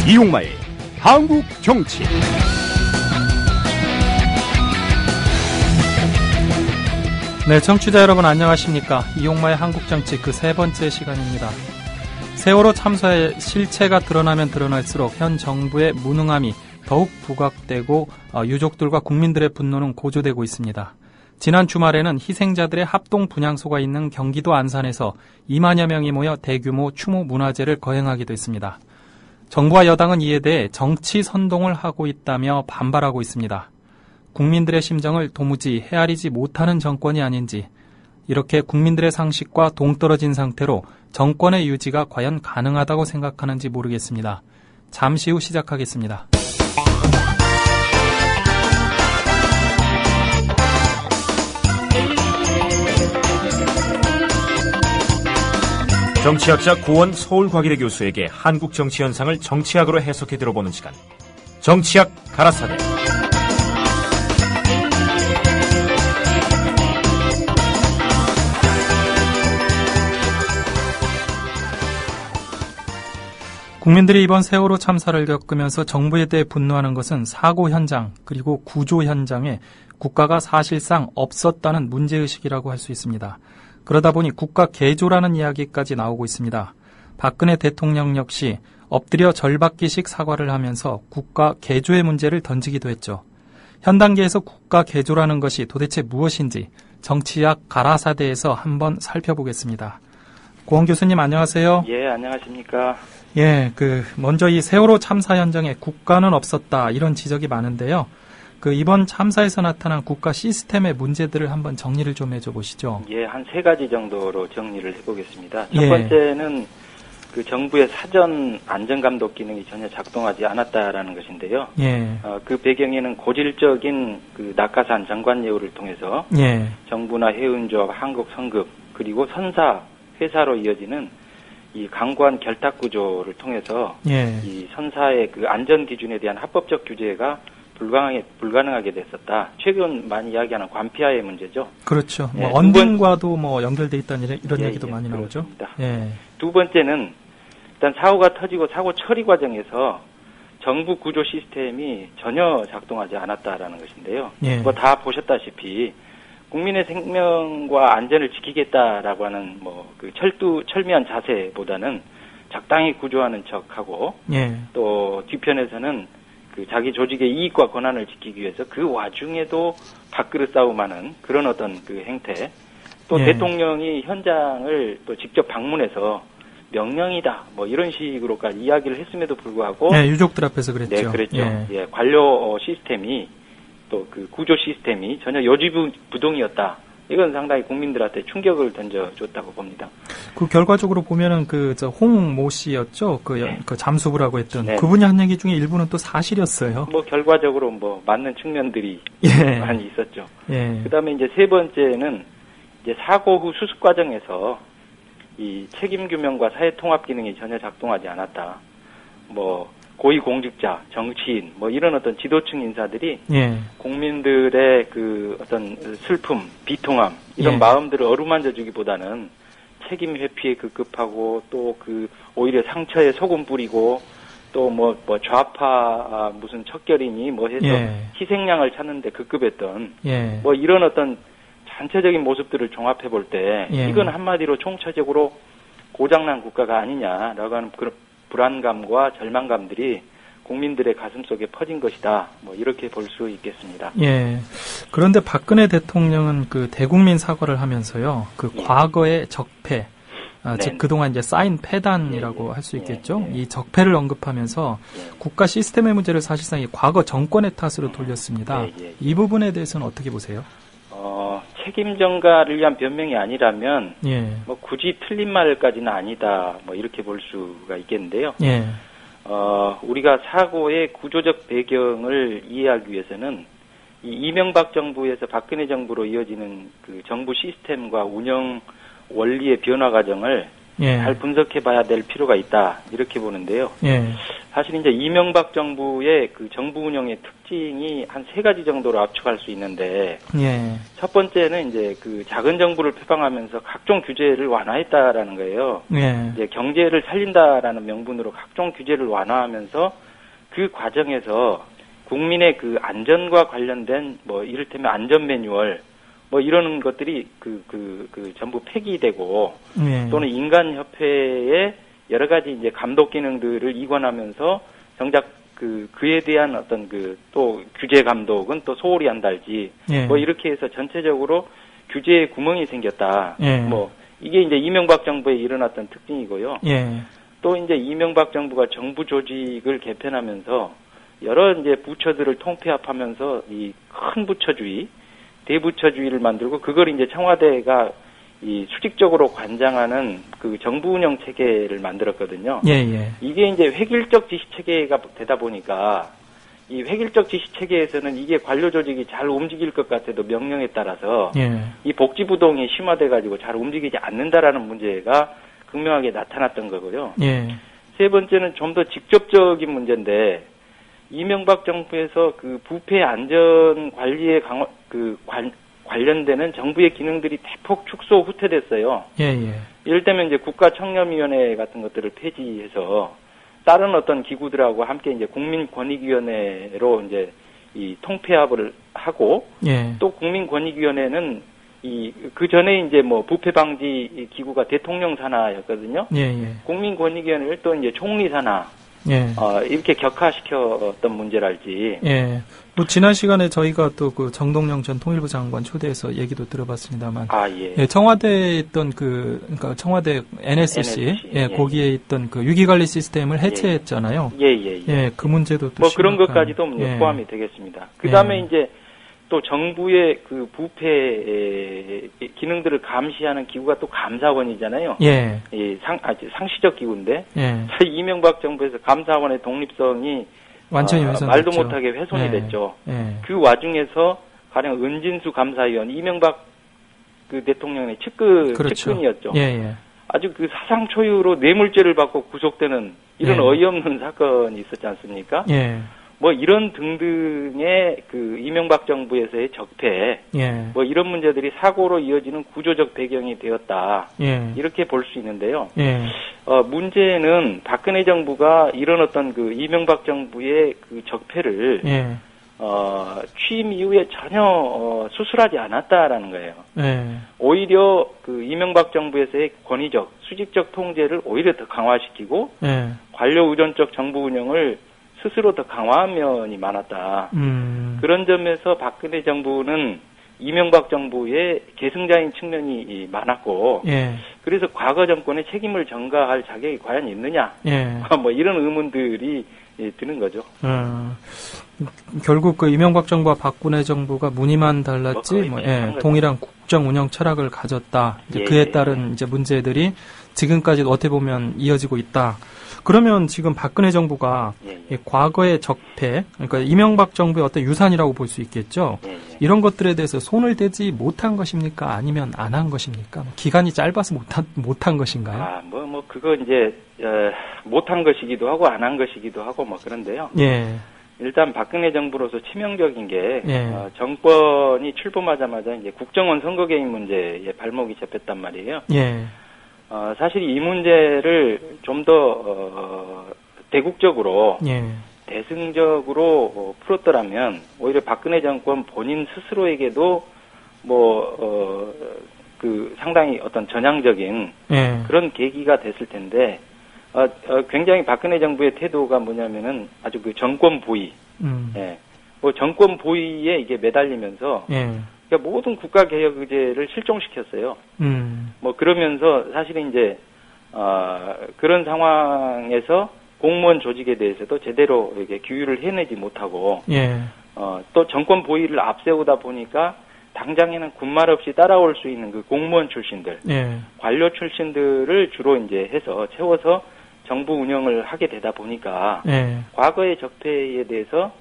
이용마의 한국 정치. 네, 청취자 여러분 안녕하십니까. 이용마의 한국 정치 그 세 번째 시간입니다. 세월호 참사의 실체가 드러나면 드러날수록 현 정부의 무능함이 더욱 부각되고 유족들과 국민들의 분노는 고조되고 있습니다. 지난 주말에는 희생자들의 합동 분향소가 있는 경기도 안산에서 2만여 명이 모여 대규모 추모 문화제를 거행하기도 했습니다. 정부와 여당은 이에 대해 정치 선동을 하고 있다며 반발하고 있습니다. 국민들의 심정을 도무지 헤아리지 못하는 정권이 아닌지, 이렇게 국민들의 상식과 동떨어진 상태로 정권의 유지가 과연 가능하다고 생각하는지 모르겠습니다. 잠시 후 시작하겠습니다. 정치학자 고원 서울과기대 교수에게 한국 정치 현상을 정치학으로 해석해 들어보는 시간. 정치학 가라사대. 국민들이 이번 세월호 참사를 겪으면서 정부에 대해 분노하는 것은 사고 현장 그리고 구조 현장에 국가가 사실상 없었다는 문제의식이라고 할 수 있습니다. 그러다 보니 국가 개조라는 이야기까지 나오고 있습니다. 박근혜 대통령 역시 엎드려 절받기식 사과를 하면서 국가 개조의 문제를 던지기도 했죠. 현 단계에서 국가 개조라는 것이 도대체 무엇인지 정치학 가라사대에서 한번 살펴보겠습니다. 고원 교수님 안녕하세요. 예, 안녕하십니까. 예, 먼저 이 세월호 참사 현장에 국가는 없었다 이런 지적이 많은데요. 이번 참사에서 나타난 국가 시스템의 문제들을 한번 정리를 좀 해줘 보시죠. 예, 한 세 가지 정도로 정리를 해보겠습니다. 첫 번째는 정부의 사전 안전감독 기능이 전혀 작동하지 않았다라는 것인데요. 예. 그 배경에는 고질적인 낙하산 정관 예우를 통해서 정부나 해운조합, 한국성급 그리고 선사 회사로 이어지는 이 강관 결탁 구조를 통해서 이 선사의 안전 기준에 대한 합법적 규제가 불가능하게 됐었다. 최근 많이 이야기하는 관피아의 문제죠. 그렇죠. 언등과도 연결돼 있다는 이런 얘기도 많이 나오죠. 예. 두 번째는 일단 사고가 터지고 사고 처리 과정에서 정부 구조 시스템이 전혀 작동하지 않았다라는 것인데요. 다 보셨다시피 국민의 생명과 안전을 지키겠다라고 하는 철미한 자세보다는 적당히 구조하는 척하고 또 뒤편에서는 자기 조직의 이익과 권한을 지키기 위해서 그 와중에도 밥그릇 싸움하는 그런 어떤 행태, 또 대통령이 현장을 또 직접 방문해서 명령이다 이런 식으로까지 이야기를 했음에도 불구하고 유족들 앞에서 그랬죠. 네, 그랬죠. 관료 시스템이 또 구조 시스템이 전혀 요지부동이었다. 이건 상당히 국민들한테 충격을 던져줬다고 봅니다. 결과적으로 보면은 홍모 씨였죠. 잠수부라고 했던 그분이 한 얘기 중에 일부는 또 사실이었어요. 결과적으로 맞는 측면들이 많이 있었죠. 그다음에 이제 세 번째는 이제 사고 후 수습 과정에서 이 책임 규명과 사회 통합 기능이 전혀 작동하지 않았다. 고위공직자, 정치인, 이런 어떤 지도층 인사들이 국민들의 어떤 슬픔, 비통함, 이런 마음들을 어루만져 주기보다는 책임 회피에 급급하고 또 오히려 상처에 소금 뿌리고 또 좌파 무슨 척결이니 해서 희생양을 찾는데 급급했던 이런 어떤 전체적인 모습들을 종합해 볼 때 이건 한마디로 총체적으로 고장난 국가가 아니냐라고 하는 그런 불안감과 절망감들이 국민들의 가슴속에 퍼진 것이다. 이렇게 볼 수 있겠습니다. 그런데 박근혜 대통령은 대국민 사과를 하면서요. 과거의 적폐, 즉 그동안 이제 쌓인 패단이라고 할 수 있겠죠. 이 적폐를 언급하면서 국가 시스템의 문제를 사실상 이 과거 정권의 탓으로 돌렸습니다. 이 부분에 대해서는 어떻게 보세요? 책임 전가를 위한 변명이 아니라면 굳이 틀린 말까지는 아니다. 이렇게 볼 수가 있겠는데요. 우리가 사고의 구조적 배경을 이해하기 위해서는 이 이명박 정부에서 박근혜 정부로 이어지는 정부 시스템과 운영 원리의 변화 과정을 예. 잘 분석해봐야 될 필요가 있다 이렇게 보는데요. 예. 사실 이제 이명박 정부의 그 정부 운영의 특징이 한 3가지 정도로 압축할 수 있는데, 예. 첫 번째는 이제 그 작은 정부를 표방하면서 각종 규제를 완화했다라는 거예요. 예. 이제 경제를 살린다라는 명분으로 각종 규제를 완화하면서 그 과정에서 국민의 그 안전과 관련된 뭐 이를테면 안전 매뉴얼 뭐 이런 것들이 전부 폐기되고 예. 또는 인간협회의 여러 가지 이제 감독 기능들을 이관하면서 정작 그에 대한 어떤 또 규제 감독은 또 소홀히 한달지 예. 뭐 이렇게 해서 전체적으로 규제에 구멍이 생겼다. 예. 뭐 이게 이제 이명박 정부에 일어났던 특징이고요. 예. 또 이제 이명박 정부가 정부 조직을 개편하면서 여러 이제 부처들을 통폐합하면서 이 큰 부처주의, 대부처주의를 만들고 그걸 이제 청와대가 이 수직적으로 관장하는 그 정부 운영 체계를 만들었거든요. 예, 예. 이게 이제 획일적 지시 체계가 되다 보니까 이 획일적 지시 체계에서는 이게 관료 조직이 잘 움직일 것 같아도 명령에 따라서 예. 이 복지부동이 심화돼 가지고 잘 움직이지 않는다라는 문제가 극명하게 나타났던 거고요. 예. 세 번째는 좀 더 직접적인 문제인데 이명박 정부에서 그 부패 안전 관리에 관련되는 정부의 기능들이 대폭 축소 후퇴됐어요. 예, 예. 이를테면 이제 국가청렴위원회 같은 것들을 폐지해서 다른 어떤 기구들하고 함께 이제 국민권익위원회로 이제 이 통폐합을 하고 예. 또 국민권익위원회는 그 전에 이제 뭐 부패 방지 기구가 대통령 산하였거든요. 예, 예. 국민권익위원회를 또 이제 총리 산하 예. 이렇게 격화시켰던 문제랄지. 예. 뭐 지난 시간에 저희가 또 그 정동영 전 통일부 장관 초대해서 얘기도 들어봤습니다만. 예. 예, 청와대에 있던 그러니까 청와대 NSC, 예, 거기에 있던 그 위기관리 시스템을 해체했잖아요. 예, 그 문제도 또 뭐 그런 것까지도 포함이 되겠습니다. 그 다음에 이제 또 정부의 그 부패 기능들을 감시하는 기구가 또 감사원이잖아요. 예. 상시적 기구인데. 예. 이명박 정부에서 감사원의 독립성이 완전히 훼손됐죠. 말도 못하게 훼손이 됐죠. 예. 그 와중에서 가령 은진수 감사위원 이명박 그 대통령의 측근이었죠. 예. 아주 그 사상 초유로 뇌물죄를 받고 구속되는 이런 어이없는 사건이 있었지 않습니까? 예. 뭐 이런 등등의 그 이명박 정부에서의 적폐, 뭐 이런 문제들이 사고로 이어지는 구조적 배경이 되었다. 이렇게 볼 수 있는데요. 문제는 박근혜 정부가 이런 어떤 그 이명박 정부의 그 적폐를 취임 이후에 전혀 수술하지 않았다라는 거예요. 오히려 그 이명박 정부에서의 권위적, 수직적 통제를 오히려 더 강화시키고 관료 의존적 정부 운영을 스스로 더 강화한 면이 많았다. 그런 점에서 박근혜 정부는 이명박 정부의 계승자인 측면이 많았고, 그래서 과거 정권의 책임을 전가할 자격이 과연 있느냐, 뭐 이런 의문들이 드는 거죠. 결국 그 이명박 정부와 박근혜 정부가 무늬만 달랐지, 동일한 국정 운영 철학을 가졌다. 이제 그에 따른 이제 문제들이 지금까지도 어떻게 보면 이어지고 있다. 그러면 지금 박근혜 정부가 과거의 적폐, 그러니까 이명박 정부의 어떤 유산이라고 볼 수 있겠죠. 이런 것들에 대해서 손을 대지 못한 것입니까? 아니면 안 한 것입니까? 기간이 짧아서 못한 것인가요? 그거 이제 못한 것이기도 하고 안 한 것이기도 하고 뭐 그런데요. 일단 박근혜 정부로서 치명적인 게 정권이 출범하자마자 이제 국정원 선거 개입 문제에 발목이 잡혔단 말이에요. 사실 이 문제를 좀 더 대국적으로 대승적으로 풀었더라면 오히려 박근혜 정권 본인 스스로에게도 상당히 어떤 전향적인 그런 계기가 됐을 텐데 굉장히 박근혜 정부의 태도가 뭐냐면은 아주 그 정권 보위, 정권 보위에 이게 매달리면서 그러니까 모든 국가 개혁 의제를 실종시켰어요. 그러면서 사실은 이제 그런 상황에서 공무원 조직에 대해서도 제대로 이렇게 규율을 해내지 못하고 또 정권 보위를 앞세우다 보니까 당장에는 군말 없이 따라올 수 있는 그 공무원 출신들, 관료 출신들을 주로 이제 해서 채워서 정부 운영을 하게 되다 보니까 과거의 적폐에 대해서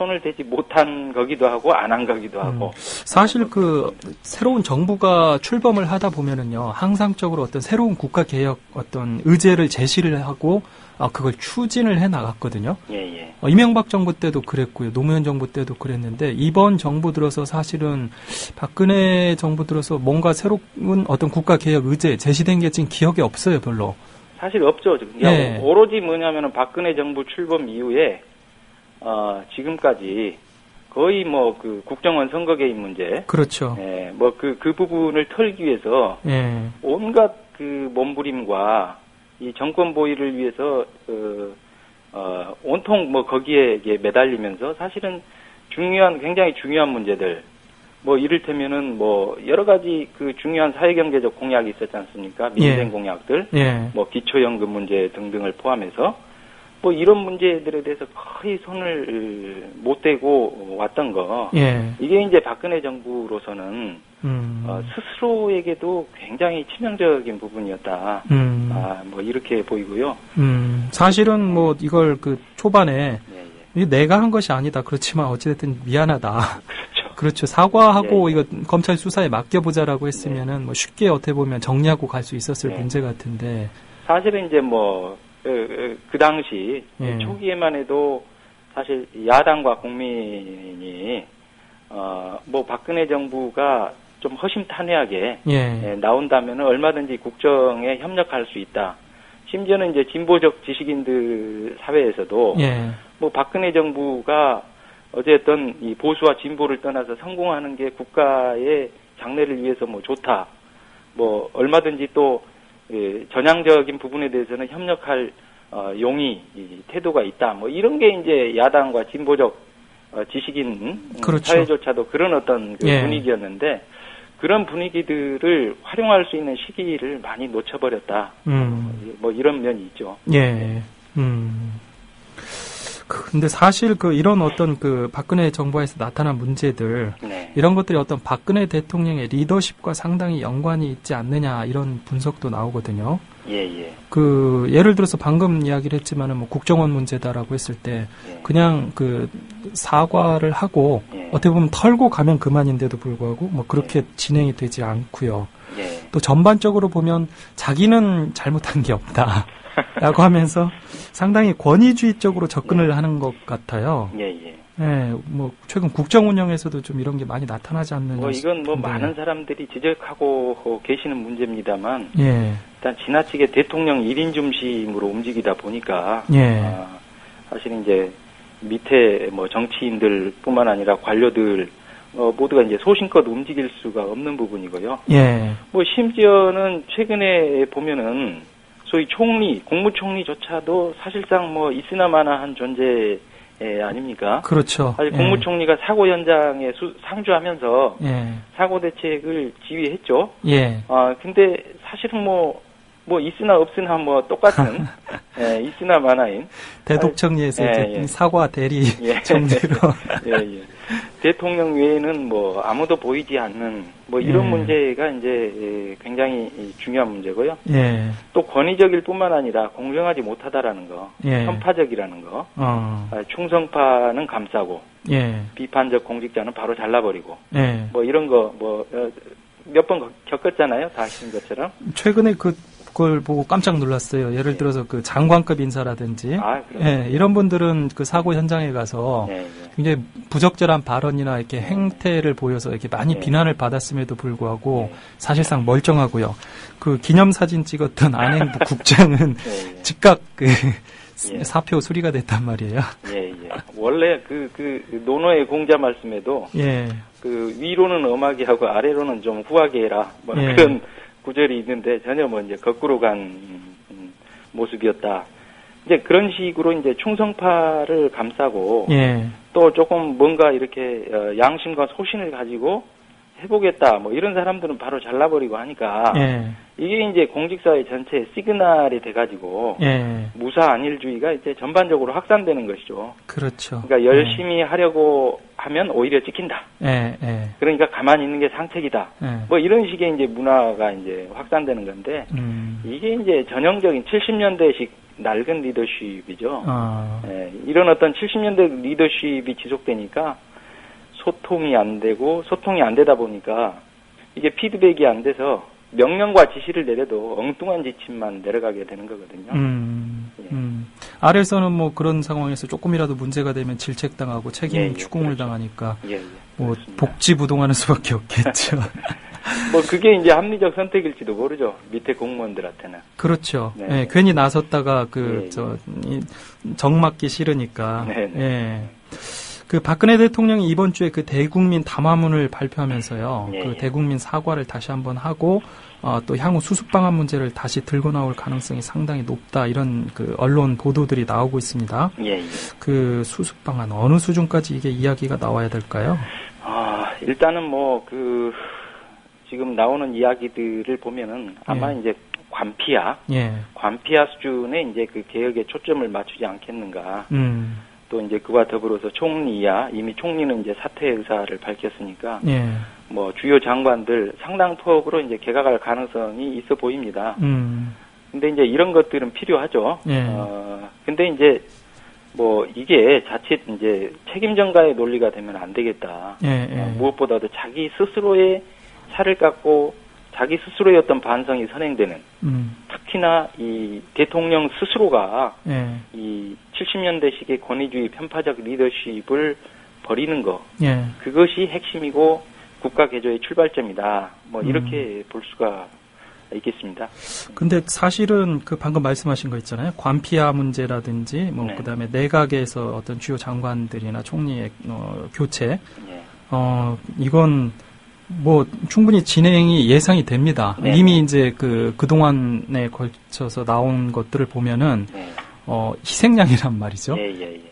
손을 대지 못한 거기도 하고 안 한 거기도 하고. 사실 그 새로운 정부가 출범을 하다 보면은요, 항상적으로 어떤 새로운 국가 개혁 어떤 의제를 제시를 하고 그걸 추진을 해 나갔거든요. 예. 이명박 정부 때도 그랬고요, 노무현 정부 때도 그랬는데 이번 정부 들어서 사실은 박근혜 정부 들어서 뭔가 새로운 어떤 국가 개혁 의제 제시된 게 지금 기억이 없어요, 별로. 사실 없죠. 예. 오로지 뭐냐면은 박근혜 정부 출범 이후에 지금까지 거의 뭐 그 국정원 선거 개입 문제, 그렇죠. 예, 뭐 그 부분을 털기 위해서 예. 온갖 그 몸부림과 이 정권 보위를 위해서 온통 뭐 거기에 매달리면서 사실은 굉장히 중요한 문제들, 뭐 이를테면은 뭐 여러 가지 그 중요한 사회경제적 공약이 있었지 않습니까? 민생 공약들, 뭐 기초연금 문제 등등을 포함해서 뭐 이런 문제들에 대해서 거의 손을 못 대고 왔던 거. 이게 이제 박근혜 정부로서는 스스로에게도 굉장히 치명적인 부분이었다. 뭐 이렇게 보이고요. 사실은 뭐 이걸 그 초반에 내가 한 것이 아니다. 그렇지만 어찌됐든 미안하다. 그렇죠. 사과하고 이거 검찰 수사에 맡겨보자라고 했으면은 뭐 쉽게 어떻게 보면 정리하고 갈 수 있었을 문제 같은데. 사실은 이제 뭐 그 당시 초기에만 해도 사실 야당과 국민이 뭐 박근혜 정부가 좀 허심탄회하게 나온다면은 얼마든지 국정에 협력할 수 있다. 심지어는 이제 진보적 지식인들 사회에서도 뭐 박근혜 정부가 어쨌든 이 보수와 진보를 떠나서 성공하는 게 국가의 장래를 위해서 뭐 좋다. 뭐 얼마든지 또 전향적인 부분에 대해서는 협력할 용의 태도가 있다. 뭐 이런 게 이제 야당과 진보적 지식인 사회조차도 그런 어떤 그 분위기였는데 그런 분위기들을 활용할 수 있는 시기를 많이 놓쳐버렸다. 뭐 이런 면이 있죠. 근데 사실 그 이런 어떤 그 박근혜 정부에서 나타난 문제들 이런 것들이 어떤 박근혜 대통령의 리더십과 상당히 연관이 있지 않느냐 이런 분석도 나오거든요. 그 예를 들어서 방금 이야기를 했지만은 뭐 국정원 문제다라고 했을 때 그냥 그 사과를 하고 어떻게 보면 털고 가면 그만인데도 불구하고 뭐 그렇게 진행이 되지 않고요. 또 전반적으로 보면 자기는 잘못한 게 없다. 라고 하면서 상당히 권위주의적으로 접근을 하는 것 같아요. 뭐 최근 국정 운영에서도 좀 이런 게 많이 나타나지 않는. 뭐 이건 뭐 많은 사람들이 지적하고 계시는 문제입니다만, 일단 지나치게 대통령 1인 중심으로 움직이다 보니까, 사실 이제 밑에 뭐 정치인들뿐만 아니라 관료들 모두가 이제 소신껏 움직일 수가 없는 부분이고요. 뭐 심지어는 최근에 보면은 소위 총리, 국무총리조차도 사실상 뭐 있으나마나한 존재 아닙니까? 그렇죠. 사실 국무총리가 사고 현장에 상주하면서 사고 대책을 지휘했죠. 근데 사실은 뭐 있으나 없으나 뭐 똑같은 있으나마나인 대독청리에서 사과 대리 정도로 대통령 외에는 뭐 아무도 보이지 않는 뭐 이런 문제가 이제 굉장히 중요한 문제고요. 또 권위적일 뿐만 아니라 공정하지 못하다라는 거, 편파적이라는 거, 충성파는 감싸고 비판적 공직자는 바로 잘라버리고 뭐 이런 거 뭐 몇 번 겪었잖아요. 다 아시는 것처럼. 최근에 그걸 보고 깜짝 놀랐어요. 예를 들어서 그 장관급 인사라든지 이런 분들은 그 사고 현장에 가서 굉장히 부적절한 발언이나 이렇게 행태를 보여서 이렇게 많이 비난을 받았음에도 불구하고 사실상 멀쩡하고요. 그 기념사진 찍었던 안행부 국장은 즉각 그 사표 수리가 됐단 말이에요. 원래 그 논어의 공자 말씀에도 그 위로는 엄하게 하고 아래로는 좀 후하게 해라. 뭐 그런 구절이 있는데 전혀 뭐 이제 거꾸로 간 모습이었다. 이제 그런 식으로 이제 충성파를 감싸고 또 조금 뭔가 이렇게 양심과 소신을 가지고 해보겠다. 뭐 이런 사람들은 바로 잘라버리고 하니까 이게 이제 공직사회 전체의 시그널이 돼가지고 무사 안일주의가 이제 전반적으로 확산되는 것이죠. 그렇죠. 그러니까 열심히 하려고 하면 오히려 찍힌다. 그러니까 가만히 있는 게 상책이다. 뭐 이런 식의 이제 문화가 이제 확산되는 건데 이게 이제 전형적인 70년대식 낡은 리더십이죠. 예, 이런 어떤 70년대 리더십이 지속되니까 소통이 안 되다 보니까 이게 피드백이 안 돼서 명령과 지시를 내려도 엉뚱한 지침만 내려가게 되는 거거든요. 아래에서는 뭐 그런 상황에서 조금이라도 문제가 되면 질책당하고 책임 추궁을 그렇죠. 당하니까 뭐 그렇습니다. 복지부동하는 수밖에 없겠죠. 뭐 그게 이제 합리적 선택일지도 모르죠. 밑에 공무원들한테는. 그렇죠. 네. 예, 괜히 나섰다가 정맞기 싫으니까. 네. 예. 그 박근혜 대통령이 이번 주에 그 대국민 담화문을 발표하면서요. 그 대국민 사과를 다시 한번 하고 또 향후 수습 방안 문제를 다시 들고 나올 가능성이 상당히 높다. 이런 그 언론 보도들이 나오고 있습니다. 그 수습 방안 어느 수준까지 이게 이야기가 나와야 될까요? 일단은 뭐 지금 나오는 이야기들을 보면은 아마 이제 관피아 수준의 이제 그 개혁에 초점을 맞추지 않겠는가. 또 이제 그와 더불어서 총리야 이미 총리는 이제 사퇴 의사를 밝혔으니까 뭐 주요 장관들 상당폭으로 이제 개각할 가능성이 있어 보입니다. 근데 이제 이런 것들은 필요하죠. 근데 이제 뭐 이게 자칫 이제 책임 전가의 논리가 되면 안 되겠다. 무엇보다도 자기 스스로의 살을 깎고 자기 스스로의 어떤 반성이 선행되는 특히나 이 대통령 스스로가 이 70년대식의 권위주의 편파적 리더십을 버리는 거 그것이 핵심이고 국가 개조의 출발점이다. 뭐 이렇게 볼 수가 있겠습니다. 근데 사실은 그 방금 말씀하신 거 있잖아요. 관피아 문제라든지 뭐 그다음에 내각에서 어떤 주요 장관들이나 총리의 교체 이건 뭐 충분히 진행이 예상이 됩니다. 이미 이제 그동안에 걸쳐서 나온 것들을 보면은 희생양이란 말이죠.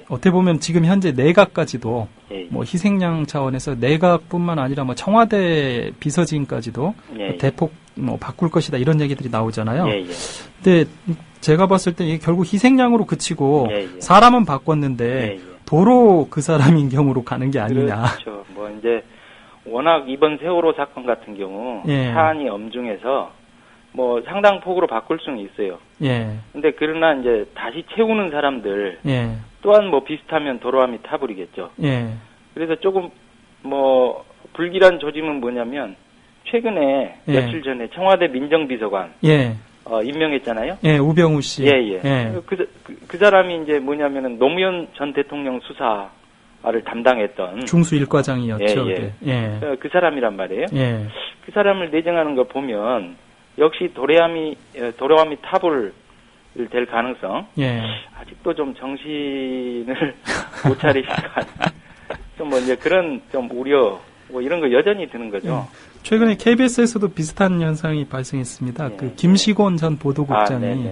어떻게 보면 지금 현재 내각까지도 뭐 희생양 차원에서 내각뿐만 아니라 뭐 청와대 비서진까지도 대폭 뭐 바꿀 것이다 이런 얘기들이 나오잖아요. 근데 제가 봤을 때 이게 결국 희생양으로 그치고 사람은 바꿨는데 도로 그 사람인 경우로 가는 게 아니냐. 그렇죠. 뭐 이제 워낙 이번 세월호 사건 같은 경우 사안이 엄중해서 뭐 상당폭으로 바꿀 수는 있어요. 근데 그러나 이제 다시 채우는 사람들 또한 뭐 비슷하면 도로함이 타버리겠죠. 그래서 조금 뭐 불길한 조짐은 뭐냐면 최근에 며칠 전에 청와대 민정비서관 임명했잖아요. 우병우 씨. 그 사람이 이제 뭐냐면은 노무현 전 대통령 수사를 담당했던 중수 일과장이었죠. 그 사람이란 말이에요. 그 사람을 내정하는 거 보면 역시 도로함이 타볼 될 가능성. 아직도 좀 정신을 못 차리시니까 좀 뭐 이제 그런 좀 우려 뭐 이런 거 여전히 드는 거죠. 최근에 KBS에서도 비슷한 현상이 발생했습니다. 그 김시곤 전 보도국장이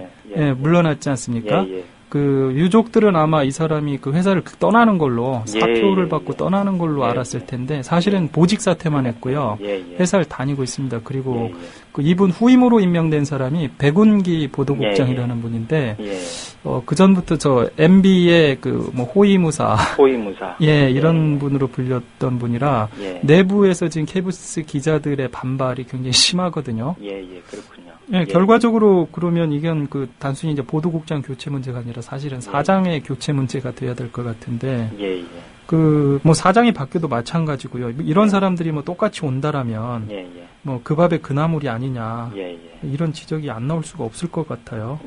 물러났지 않습니까? 그 유족들은 아마 이 사람이 그 회사를 떠나는 걸로 사표를 받고 떠나는 걸로 알았을 텐데 사실은 보직 사퇴만 했고요. 회사를 다니고 있습니다. 그리고 그 이분 후임으로 임명된 사람이 백운기 보도국장이라는 분인데 그 전부터 저 MB의 그 뭐 호위무사 이런 분으로 불렸던 분이라 내부에서 지금 KBS 기자들의 반발이 굉장히 심하거든요. 그렇군요. 결과적으로 그러면 이건 그 단순히 이제 보도국장 교체 문제가 아니라 사실은 사장의 교체 문제가 돼야 될 것 같은데 그 뭐 사장이 바뀌어도 마찬가지고요. 이런 사람들이 뭐 똑같이 온다라면 뭐 그 밥에 그 나물이 아니냐 이런 지적이 안 나올 수가 없을 것 같아요.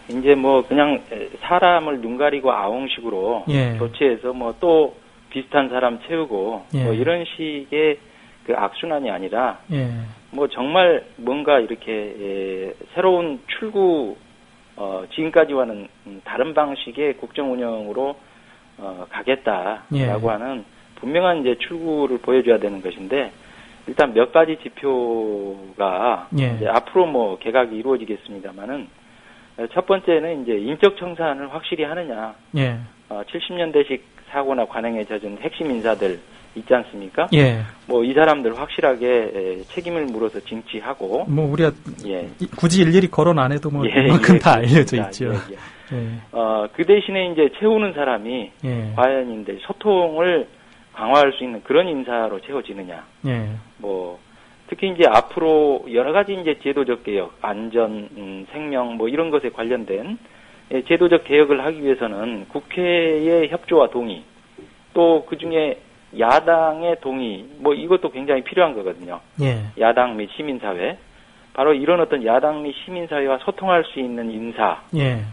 이제 뭐 그냥 사람을 눈 가리고 아웅식으로 교체해서 뭐 또 비슷한 사람 채우고 뭐 이런 식의 그 악순환이 아니라 뭐 정말 뭔가 이렇게 새로운 출구 지금까지와는 다른 방식의 국정 운영으로 가겠다라고 하는 분명한 이제 출구를 보여줘야 되는 것인데 일단 몇 가지 지표가 이제 앞으로 뭐 개각이 이루어지겠습니다만은 첫 번째는 이제 인적 청산을 확실히 하느냐. 70년대식 사고나 관행에 젖은 핵심 인사들 있지 않습니까? 뭐 이 사람들 확실하게 책임을 물어서 징치하고. 뭐 우리가 굳이 일일이 거론 안 해도 뭐 그만큼 다 알려져 있죠. 그 대신에 이제 채우는 사람이 과연 이제 소통을 강화할 수 있는 그런 인사로 채워지느냐. 뭐 특히 이제 앞으로 여러 가지 이제 제도적 개혁, 안전, 생명 뭐 이런 것에 관련된 제도적 개혁을 하기 위해서는 국회의 협조와 동의, 또 그 중에 야당의 동의, 뭐 이것도 굉장히 필요한 거거든요. 예. 야당 및 시민사회. 바로 이런 어떤 야당 및 시민사회와 소통할 수 있는 인사. 예.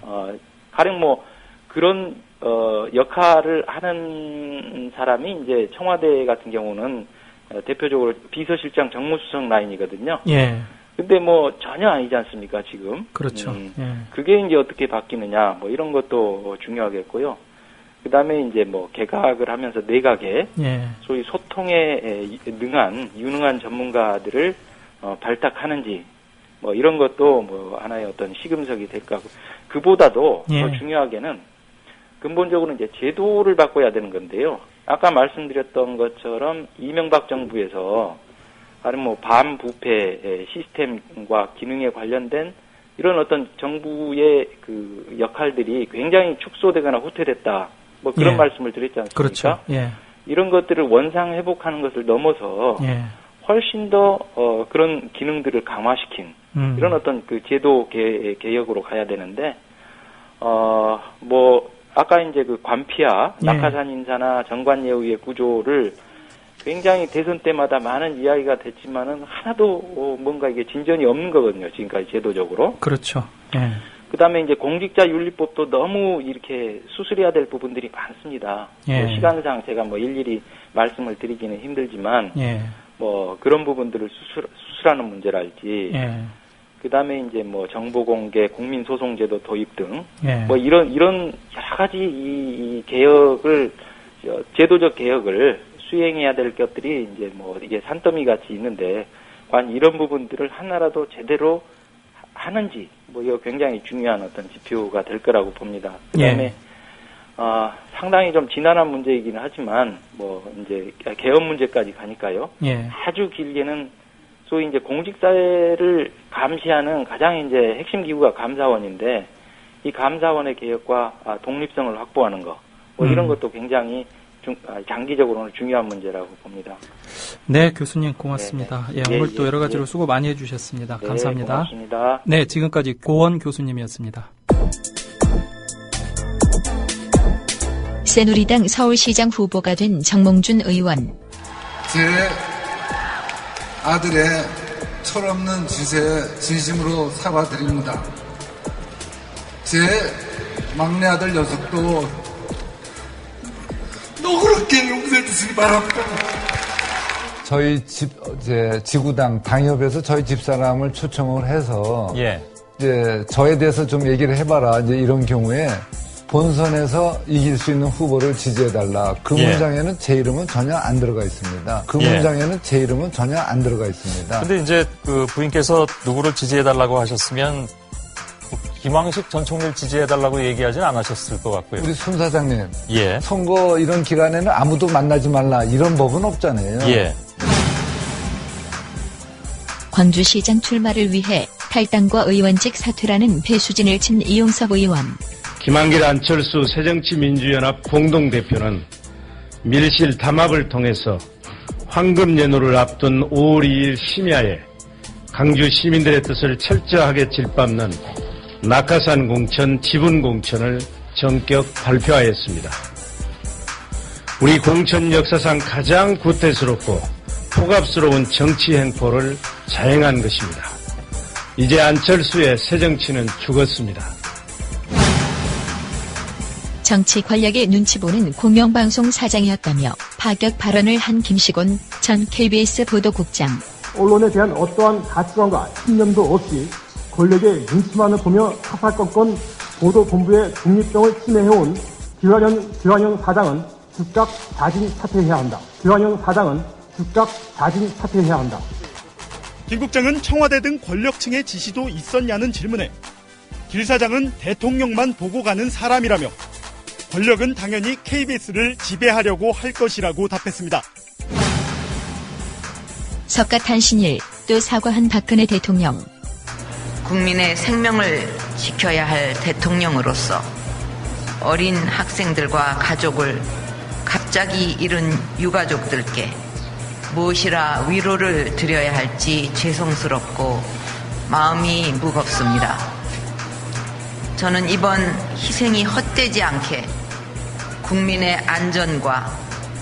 가령 뭐 그런 역할을 하는 사람이 이제 청와대 같은 경우는 대표적으로 비서실장 정무수석 라인이거든요. 예. 근데 뭐 전혀 아니지 않습니까, 지금? 그렇죠. 예. 그게 이제 어떻게 바뀌느냐, 뭐 이런 것도 중요하겠고요. 그 다음에 이제 뭐 개각을 하면서 내각에 예. 소위 소통에 능한, 유능한 전문가들을 발탁하는지, 뭐 이런 것도 뭐 하나의 어떤 시금석이 될까 하고, 그보다도 예. 더 중요하게는 근본적으로 이제 제도를 바꿔야 되는 건데요. 아까 말씀드렸던 것처럼 이명박 정부에서 다른 뭐 반부패 시스템과 기능에 관련된 이런 어떤 정부의 그 역할들이 굉장히 축소되거나 후퇴됐다. 뭐 그런 예. 말씀을 드렸지 않습니까? 그렇죠. 예. 이런 것들을 원상 회복하는 것을 넘어서 예. 훨씬 더 그런 기능들을 강화시킨 이런 어떤 그 제도 개혁으로 가야 되는데 뭐 아까 이제 그 관피아, 예. 낙하산 인사나 정관예우의 구조를 굉장히 대선 때마다 많은 이야기가 됐지만은 하나도 뭔가 이게 진전이 없는 거거든요. 지금까지 제도적으로. 그렇죠. 예. 그다음에 이제 공직자윤리법도 너무 이렇게 수술해야 될 부분들이 많습니다. 예. 뭐 시간상 제가 뭐 일일이 말씀을 드리기는 힘들지만 예. 뭐 그런 부분들을 수술하는 문제랄지. 예. 그다음에 이제 뭐 정보공개, 국민소송제도 도입 등, 예. 뭐 이런 여러 가지 이 개혁을 제도적 개혁을 수행해야 될 것들이 이제 뭐 이게 산더미 같이 있는데, 과연 이런 부분들을 하나라도 제대로 하는지 뭐 이거 굉장히 중요한 어떤 지표가 될 거라고 봅니다. 그다음에 예. 상당히 좀 지난한 문제이기는 하지만 뭐 이제 개헌 문제까지 가니까요. 예. 아주 길게는 소위 이제 공직사회를 감시하는 가장 이제 핵심 기구가 감사원인데, 이 감사원의 개혁과 독립성을 확보하는 거, 뭐 이런 것도 굉장히 장기적으로는 중요한 문제라고 봅니다. 네, 교수님 고맙습니다. 예, 오늘 또 여러 가지로 수고 많이 해주셨습니다. 네, 감사합니다. 고맙습니다. 네, 지금까지 고원 교수님이었습니다. 새누리당 서울시장 후보가 된 정몽준 의원. 제 아들의 철없는 짓에 진심으로 사과드립니다. 제 막내 아들 녀석도 너그럽게 용서해 주시기 바랍니다. 저희 지구당 당협에서 저희 집사람을 초청을 해서 예. 이제 저에 대해서 좀 얘기를 해봐라. 이제 이런 경우에 본선에서 이길 수 있는 후보를 지지해달라. 그 예. 문장에는 제 이름은 전혀 안 들어가 있습니다. 그 예. 문장에는 제 이름은 전혀 안 들어가 있습니다. 근데 이제 그 부인께서 누구를 지지해달라고 하셨으면 김황식 전 총리를 지지해달라고 얘기하진 않으셨을 것 같고요. 우리 손 사장님. 예. 선거 이런 기간에는 아무도 만나지 말라. 이런 법은 없잖아요. 예. 광주시장 출마를 위해 탈당과 의원직 사퇴라는 배수진을 친 이용섭 의원. 김한길 안철수 새정치민주연합 공동대표는 밀실 담합을 통해서 황금연호를 앞둔 5월 2일 심야에 강주 시민들의 뜻을 철저하게 짓밟는 낙하산 공천, 지분 공천을 전격 발표하였습니다. 우리 공천 역사상 가장 구태스럽고 폭압스러운 정치 행포를 자행한 것입니다. 이제 안철수의 새정치는 죽었습니다. 정치 권력의 눈치 보는 공영방송 사장이었다며 파격 발언을 한 김시곤 전 KBS 보도국장. 언론에 대한 어떠한 가치관과 신념도 없이 권력의 눈치만을 보며 사사건건 보도본부의 독립성을 침해해온 기완영 사장은 즉각 자진 사퇴해야 한다. 기완영 사장은 즉각 자진 사퇴해야 한다. 김 국장은 청와대 등 권력층의 지시도 있었냐는 질문에 길 사장은 대통령만 보고 가는 사람이라며 권력은 당연히 KBS를 지배하려고 할 것이라고 답했습니다. 석가탄신일 또 사과한 박근혜 대통령. 국민의 생명을 지켜야 할 대통령으로서 어린 학생들과 가족을 갑자기 잃은 유가족들께 무엇이라 위로를 드려야 할지 죄송스럽고 마음이 무겁습니다. 저는 이번 희생이 헛되지 않게 국민의 안전과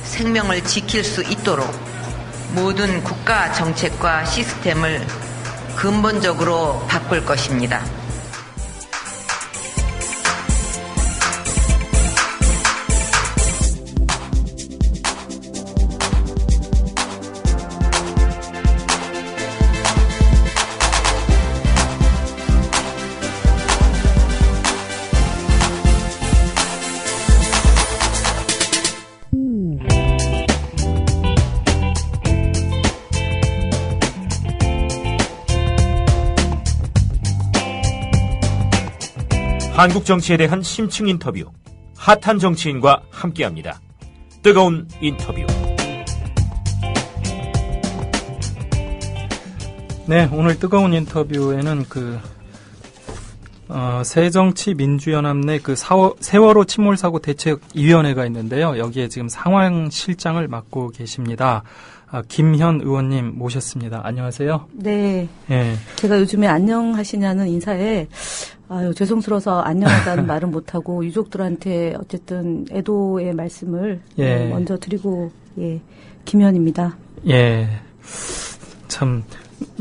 생명을 지킬 수 있도록 모든 국가 정책과 시스템을 근본적으로 바꿀 것입니다. 한국 정치에 대한 심층 인터뷰, 핫한 정치인과 함께합니다. 뜨거운 인터뷰. 네, 오늘 뜨거운 인터뷰에는 새정치민주연합 내 세월호 침몰사고 대책위원회가 있는데요. 여기에 지금 상황실장을 맡고 계십니다. 김현 의원님 모셨습니다. 안녕하세요. 네. 네. 제가 요즘에 안녕하시냐는 인사에 죄송스러워서 안녕하다는 말은 못하고 유족들한테 어쨌든 애도의 말씀을 먼저 드리고 김현입니다. 예. 참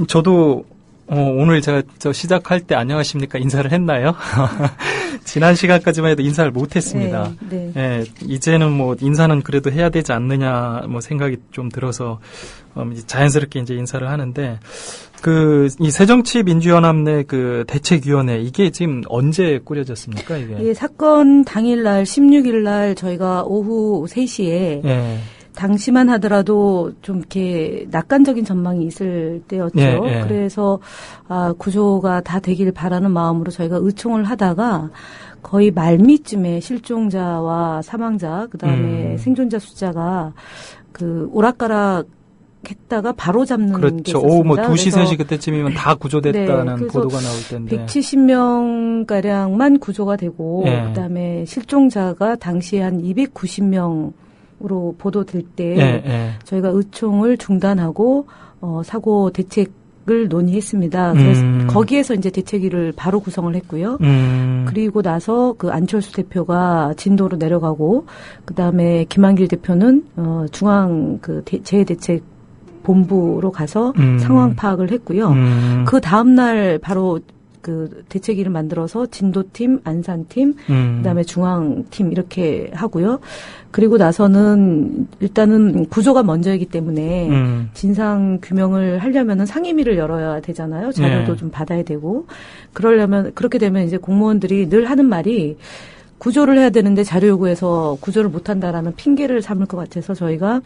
저도 오늘 제가 시작할 때 안녕하십니까 인사를 했나요? 지난 시간까지만 해도 인사를 못했습니다. 네. 예, 이제는 뭐 인사는 그래도 해야 되지 않느냐 뭐 생각이 좀 들어서 자연스럽게 이제 인사를 하는데 이 새정치민주연합 내 대책위원회 이게 지금 언제 꾸려졌습니까 이게? 예, 사건 당일날 16일날 저희가 오후 3시에 당시만 하더라도 좀 이렇게 낙관적인 전망이 있을 때였죠. 그래서 구조가 다 되길 바라는 마음으로 저희가 의총을 하다가 거의 말미쯤에 실종자와 사망자 그다음에 생존자 숫자가 오락가락 했다가 바로 잡는 그렇죠. 게 있었습니다. 오후 2시, 3시 그때쯤이면 다 구조됐다는 보도가 나올 텐데. 170명가량만 구조가 되고 그다음에 실종자가 당시에 한 290명으로 보도될 때 저희가 의총을 중단하고 사고 대책을 논의했습니다. 그래서 거기에서 이제 대책위를 바로 구성을 했고요. 그리고 나서 안철수 대표가 진도로 내려가고 그다음에 김한길 대표는 중앙 재해대책 본부로 가서 상황 파악을 했고요. 그 다음날 바로 대책위를 만들어서 진도팀, 안산팀, 그다음에 중앙팀 이렇게 하고요. 그리고 나서는 일단은 구조가 먼저이기 때문에 진상 규명을 하려면은 상임위를 열어야 되잖아요. 자료도 좀 받아야 되고 그렇게 되면 이제 공무원들이 늘 하는 말이 구조를 해야 되는데 자료 요구해서 구조를 못 한다라는 핑계를 삼을 것 같아서 저희가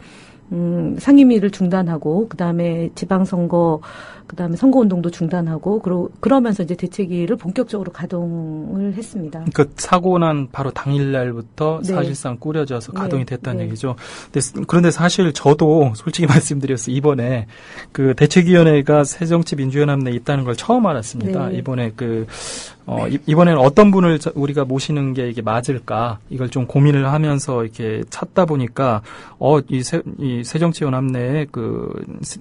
상임위를 중단하고 그다음에 지방선거 그다음에 선거운동도 중단하고 그러면서 이제 대책위를 본격적으로 가동을 했습니다. 사고 난 바로 당일날부터 사실상 꾸려져서 가동이 됐다는 얘기죠. 그런데 사실 저도 솔직히 말씀드렸어요. 이번에 대책위원회가 새정치민주연합 내에 있다는 걸 처음 알았습니다. 이번에 이번에는 어떤 분을 우리가 모시는 게 이게 맞을까 이걸 좀 고민을 하면서 이렇게 찾다 보니까 이 새정치연합 내에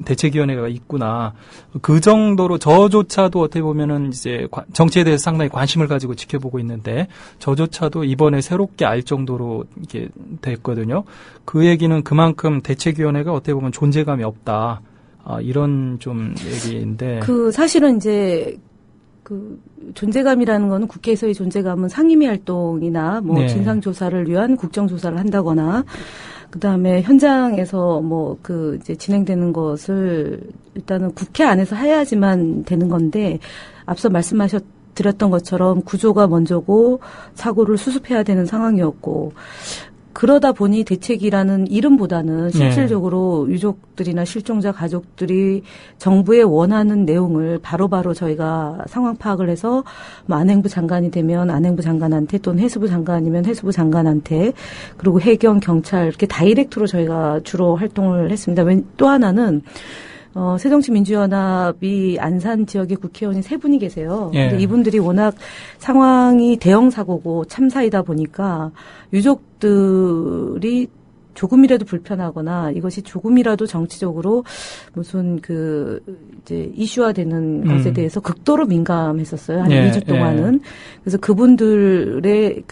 대책위원회가 있구나. 그 정도로 저조차도 어떻게 보면은 이제 정치에 대해서 상당히 관심을 가지고 지켜보고 있는데 저조차도 이번에 새롭게 알 정도로 이렇게 됐거든요. 그 얘기는 그만큼 대책위원회가 어떻게 보면 존재감이 없다. 이런 좀 얘기인데. 사실은 이제 존재감이라는 거는 국회에서의 존재감은 상임위 활동이나 진상조사를 위한 국정조사를 한다거나 그다음에 현장에서 이제 진행되는 것을 일단은 국회 안에서 해야지만 되는 건데 앞서 드렸던 것처럼 구조가 먼저고 사고를 수습해야 되는 상황이었고 그러다 보니 대책이라는 이름보다는 실질적으로 유족들이나 실종자 가족들이 정부에 원하는 내용을 바로바로 저희가 상황 파악을 해서 안행부 장관이 되면 안행부 장관한테 또는 해수부 장관이면 해수부 장관한테 그리고 해경, 경찰 이렇게 다이렉트로 저희가 주로 활동을 했습니다. 또 하나는 새정치민주연합이 안산 지역의 국회의원이 3분이 계세요. 근데 이분들이 워낙 상황이 대형 사고고 참사이다 보니까 유족들이 조금이라도 불편하거나 이것이 조금이라도 정치적으로 무슨 이제 이슈화되는 것에 대해서 극도로 민감했었어요. 한 2주 동안은. 그래서 그분들의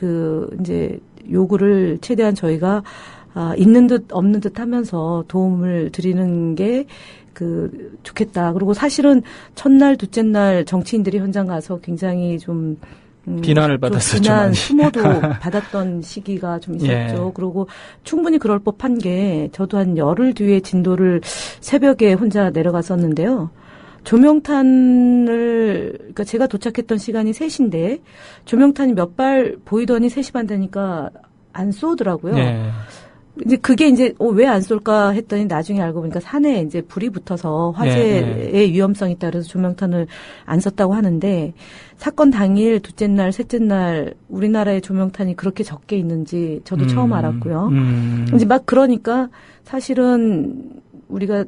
이제 요구를 최대한 저희가 있는 듯 없는 듯 하면서 도움을 드리는 게 좋겠다. 그리고 사실은 첫날, 둘째 날 정치인들이 현장 가서 굉장히 좀 비난을 받았었죠. 비난, 수모도 받았던 시기가 좀 있었죠. 그리고 충분히 그럴 법한 게 저도 한 열흘 뒤에 진도를 새벽에 혼자 내려갔었는데요. 그러니까 제가 도착했던 시간이 3시인데 조명탄이 몇 발 보이더니 3시 반 되니까 안 쏘더라고요. 이제 그게 이제 왜 안 쏠까 했더니 나중에 알고 보니까 산에 이제 불이 붙어서 화재의 위험성이 있다 그래서 조명탄을 안 썼다고 하는데 사건 당일, 둘째 날, 셋째 날 우리나라의 조명탄이 그렇게 적게 있는지 저도 처음 알았고요. 이제 막 그러니까 사실은 우리가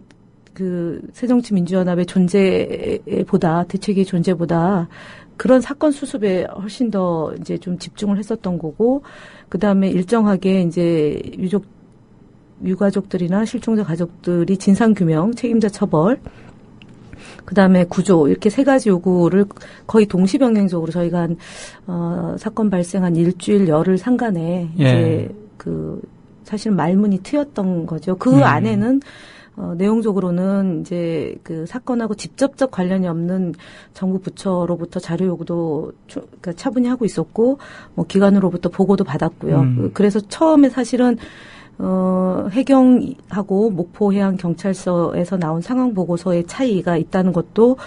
새정치민주연합의 존재보다 대책의 존재보다 그런 사건 수습에 훨씬 더 이제 좀 집중을 했었던 거고 그다음에 일정하게 이제 유가족들이나 실종자 가족들이 진상규명, 책임자 처벌, 그다음에 구조 이렇게 3가지 요구를 거의 동시병행적으로 저희가 사건 발생한 일주일 열흘 상간에 이제 사실 말문이 트였던 거죠. 그 안에는 내용적으로는 이제 사건하고 직접적 관련이 없는 정부 부처로부터 자료 요구도 그러니까 차분히 하고 있었고 기관으로부터 보고도 받았고요. 그래서 처음에 사실은 해경하고 목포해양경찰서에서 나온 상황 보고서의 차이가 있다는 것도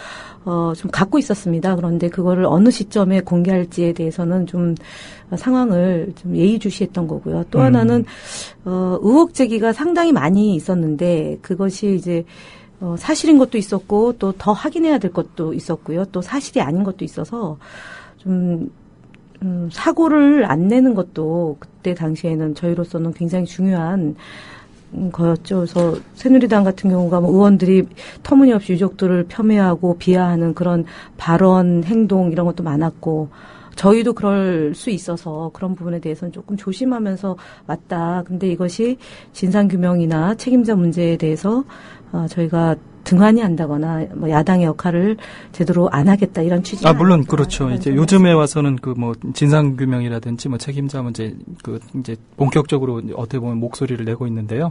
좀 갖고 있었습니다. 그런데 그거를 어느 시점에 공개할지에 대해서는 좀 상황을 좀 예의주시했던 거고요. 또 하나는 의혹 제기가 상당히 많이 있었는데 그것이 이제 사실인 것도 있었고 또 더 확인해야 될 것도 있었고요. 또 사실이 아닌 것도 있어서 좀 사고를 안 내는 것도 그때 당시에는 저희로서는 굉장히 중요한 거였죠. 그래서 새누리당 같은 경우가 의원들이 터무니없이 유족들을 폄훼하고 비하하는 그런 발언, 행동 이런 것도 많았고 저희도 그럴 수 있어서 그런 부분에 대해서는 조금 조심하면서 왔다. 근데 이것이 진상규명이나 책임자 문제에 대해서 저희가 등한히 한다거나 야당의 역할을 제대로 안 하겠다 이런 취지. 물론 그렇죠. 이제 요즘에 와서는 진상규명이라든지 책임자 문제 이제 본격적으로 어떻게 보면 목소리를 내고 있는데요.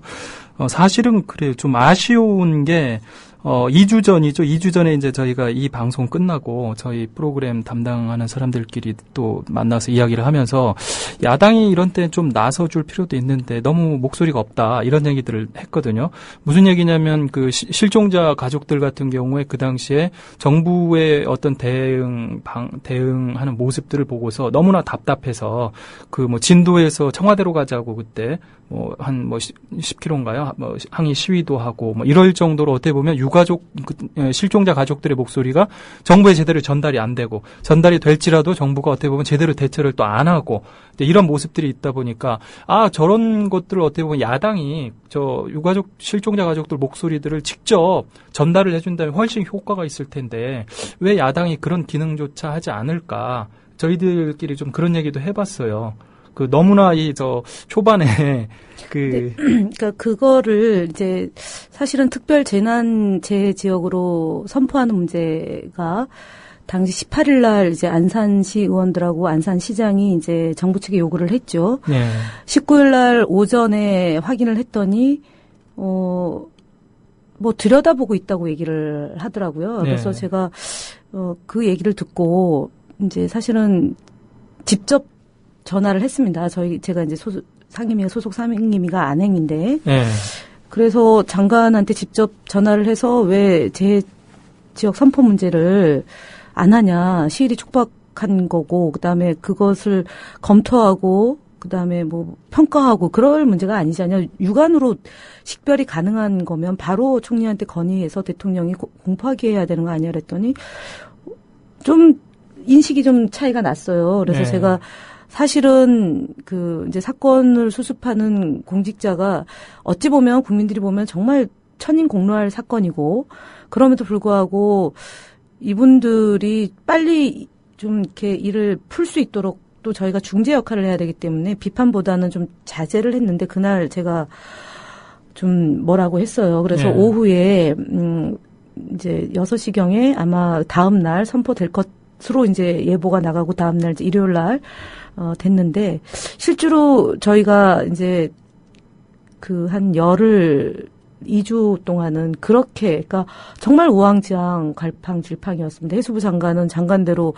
사실은 그래요. 좀 아쉬운 게 2주 전이죠. 2주 전에 이제 저희가 이 방송 끝나고 저희 프로그램 담당하는 사람들끼리 또 만나서 이야기를 하면서 야당이 이런 때 좀 나서줄 필요도 있는데 너무 목소리가 없다 이런 얘기들을 했거든요. 무슨 얘기냐면 실종자 가족들 같은 경우에 그 당시에 정부의 어떤 대응하는 모습들을 보고서 너무나 답답해서 진도에서 청와대로 가자고 그때 한 10km인가요? 항의 시위도 하고 이럴 정도로 어떻게 보면 유가족 실종자 가족들의 목소리가 정부에 제대로 전달이 안 되고 전달이 될지라도 정부가 어떻게 보면 제대로 대처를 또 안 하고 이런 모습들이 있다 보니까 저런 것들을 어떻게 보면 야당이 유가족 실종자 가족들 목소리들을 직접 전달을 해준다면 훨씬 효과가 있을 텐데 왜 야당이 그런 기능조차 하지 않을까? 저희들끼리 좀 그런 얘기도 해봤어요. 너무나 초반에 그러니까 그거를 이제 사실은 특별 재난재해 지역으로 선포하는 문제가 당시 18일 날 이제 안산시 의원들하고 안산시장이 이제 정부 측에 요구를 했죠. 19일 날 오전에 확인을 했더니 들여다보고 있다고 얘기를 하더라고요. 그래서 제가 그 얘기를 듣고 이제 사실은 직접 전화를 했습니다. 제가 이제 상임위가 소속 상임위가 안행인데. 그래서 장관한테 직접 전화를 해서 왜 제 지역 선포 문제를 안 하냐. 시일이 촉박한 거고, 그 다음에 그것을 검토하고, 그 다음에 평가하고, 그럴 문제가 아니지 않냐. 육안으로 식별이 가능한 거면 바로 총리한테 건의해서 대통령이 공포하게 해야 되는 거 아니야. 그랬더니 좀 인식이 좀 차이가 났어요. 그래서 제가 사실은 이제 사건을 수습하는 공직자가 어찌 보면 국민들이 보면 정말 천인공노할 사건이고 그럼에도 불구하고 이분들이 빨리 좀 이렇게 일을 풀 수 있도록 또 저희가 중재 역할을 해야 되기 때문에 비판보다는 좀 자제를 했는데 그날 제가 좀 뭐라고 했어요. 그래서 오후에 이제 6시경에 아마 다음 날 선포될 것으로 이제 예보가 나가고 다음 날 이제 일요일 날 됐는데 실제로 저희가 이제 그 한 열흘 2주 동안은 그렇게 그러니까 정말 우왕좌왕 갈팡질팡이었습니다. 해수부 장관은 장관대로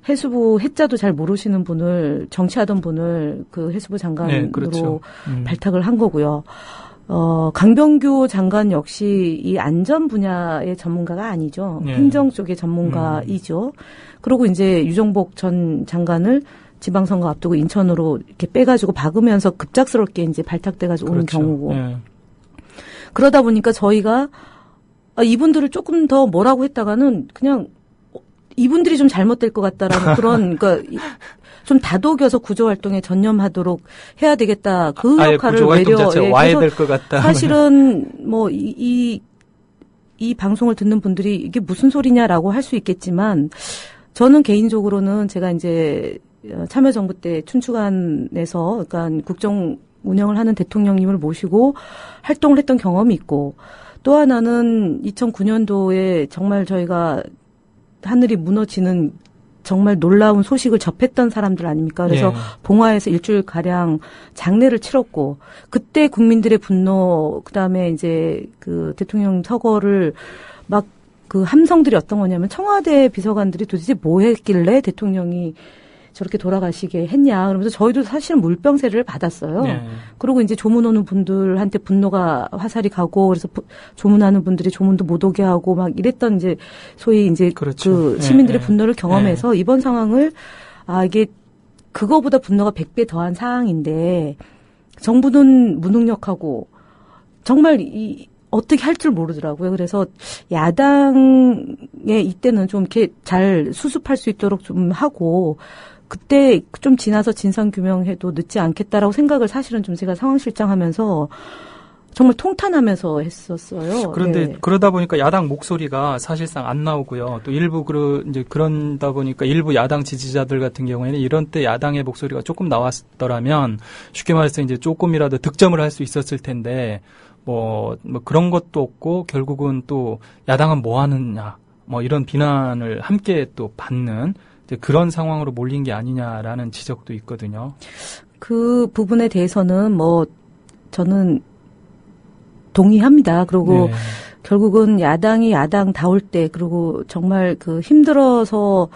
해수부 해자도 잘 모르시는 분을 정치하던 분을 그 해수부 장관으로 그렇죠. 발탁을 한 거고요. 강병규 장관 역시 이 안전 분야의 전문가가 아니죠. 행정 쪽의 전문가이죠. 그리고 이제 유정복 전 장관을 지방선거 앞두고 인천으로 이렇게 빼가지고 박으면서 급작스럽게 이제 발탁돼가지고 그렇죠. 온 경우고. 그러다 보니까 저희가 이분들을 조금 더 뭐라고 했다가는 그냥 이분들이 좀 잘못될 것 같다라는 그런 그러니까 좀 다독여서 구조활동에 전념하도록 해야 되겠다. 그 역할을 외려 와야 될 것 같다. 사실은 뭐 이 방송을 듣는 분들이 이게 무슨 소리냐라고 할 수 있겠지만 저는 개인적으로는 제가 이제 참여정부 때 춘추관에서 그러니까 국정 운영을 하는 대통령님을 모시고 활동을 했던 경험이 있고 또 하나는 2009년도에 정말 저희가 하늘이 무너지는 정말 놀라운 소식을 접했던 사람들 아닙니까? 그래서 봉화에서 일주일가량 장례를 치렀고 그때 국민들의 분노 그다음에 이제 그 대통령 서거를 막 그 함성들이 어떤 거냐면 청와대 비서관들이 도대체 뭐 했길래 대통령이 저렇게 돌아가시게 했냐. 그러면서 저희도 사실은 물병세를 받았어요. 그리고 이제 조문오는 분들한테 분노가 화살이 가고 그래서 조문하는 분들이 조문도 못 오게 하고 막 이랬던 이제 소위 이제 그렇죠. 그 시민들의 분노를 경험해서 이번 상황을 이게 그거보다 분노가 100배 더한 상황인데 정부는 무능력하고 정말 어떻게 할 줄 모르더라고요. 그래서 야당에 이때는 좀 이렇게 잘 수습할 수 있도록 좀 하고 그때 좀 지나서 진상규명해도 늦지 않겠다라고 생각을 사실은 좀 제가 상황실장하면서 정말 통탄하면서 했었어요. 그런데 그러다 보니까 야당 목소리가 사실상 안 나오고요. 또 일부 이제 그런다 보니까 일부 야당 지지자들 같은 경우에는 이런 때 야당의 목소리가 조금 나왔더라면 쉽게 말해서 이제 조금이라도 득점을 할 수 있었을 텐데 뭐 그런 것도 없고 결국은 또 야당은 뭐 하느냐 뭐 이런 비난을 함께 또 받는 그런 상황으로 몰린 게 아니냐라는 지적도 있거든요. 그 부분에 대해서는 뭐 저는 동의합니다. 그리고 결국은 야당이 야당다울 때 그리고 정말 그 힘들어서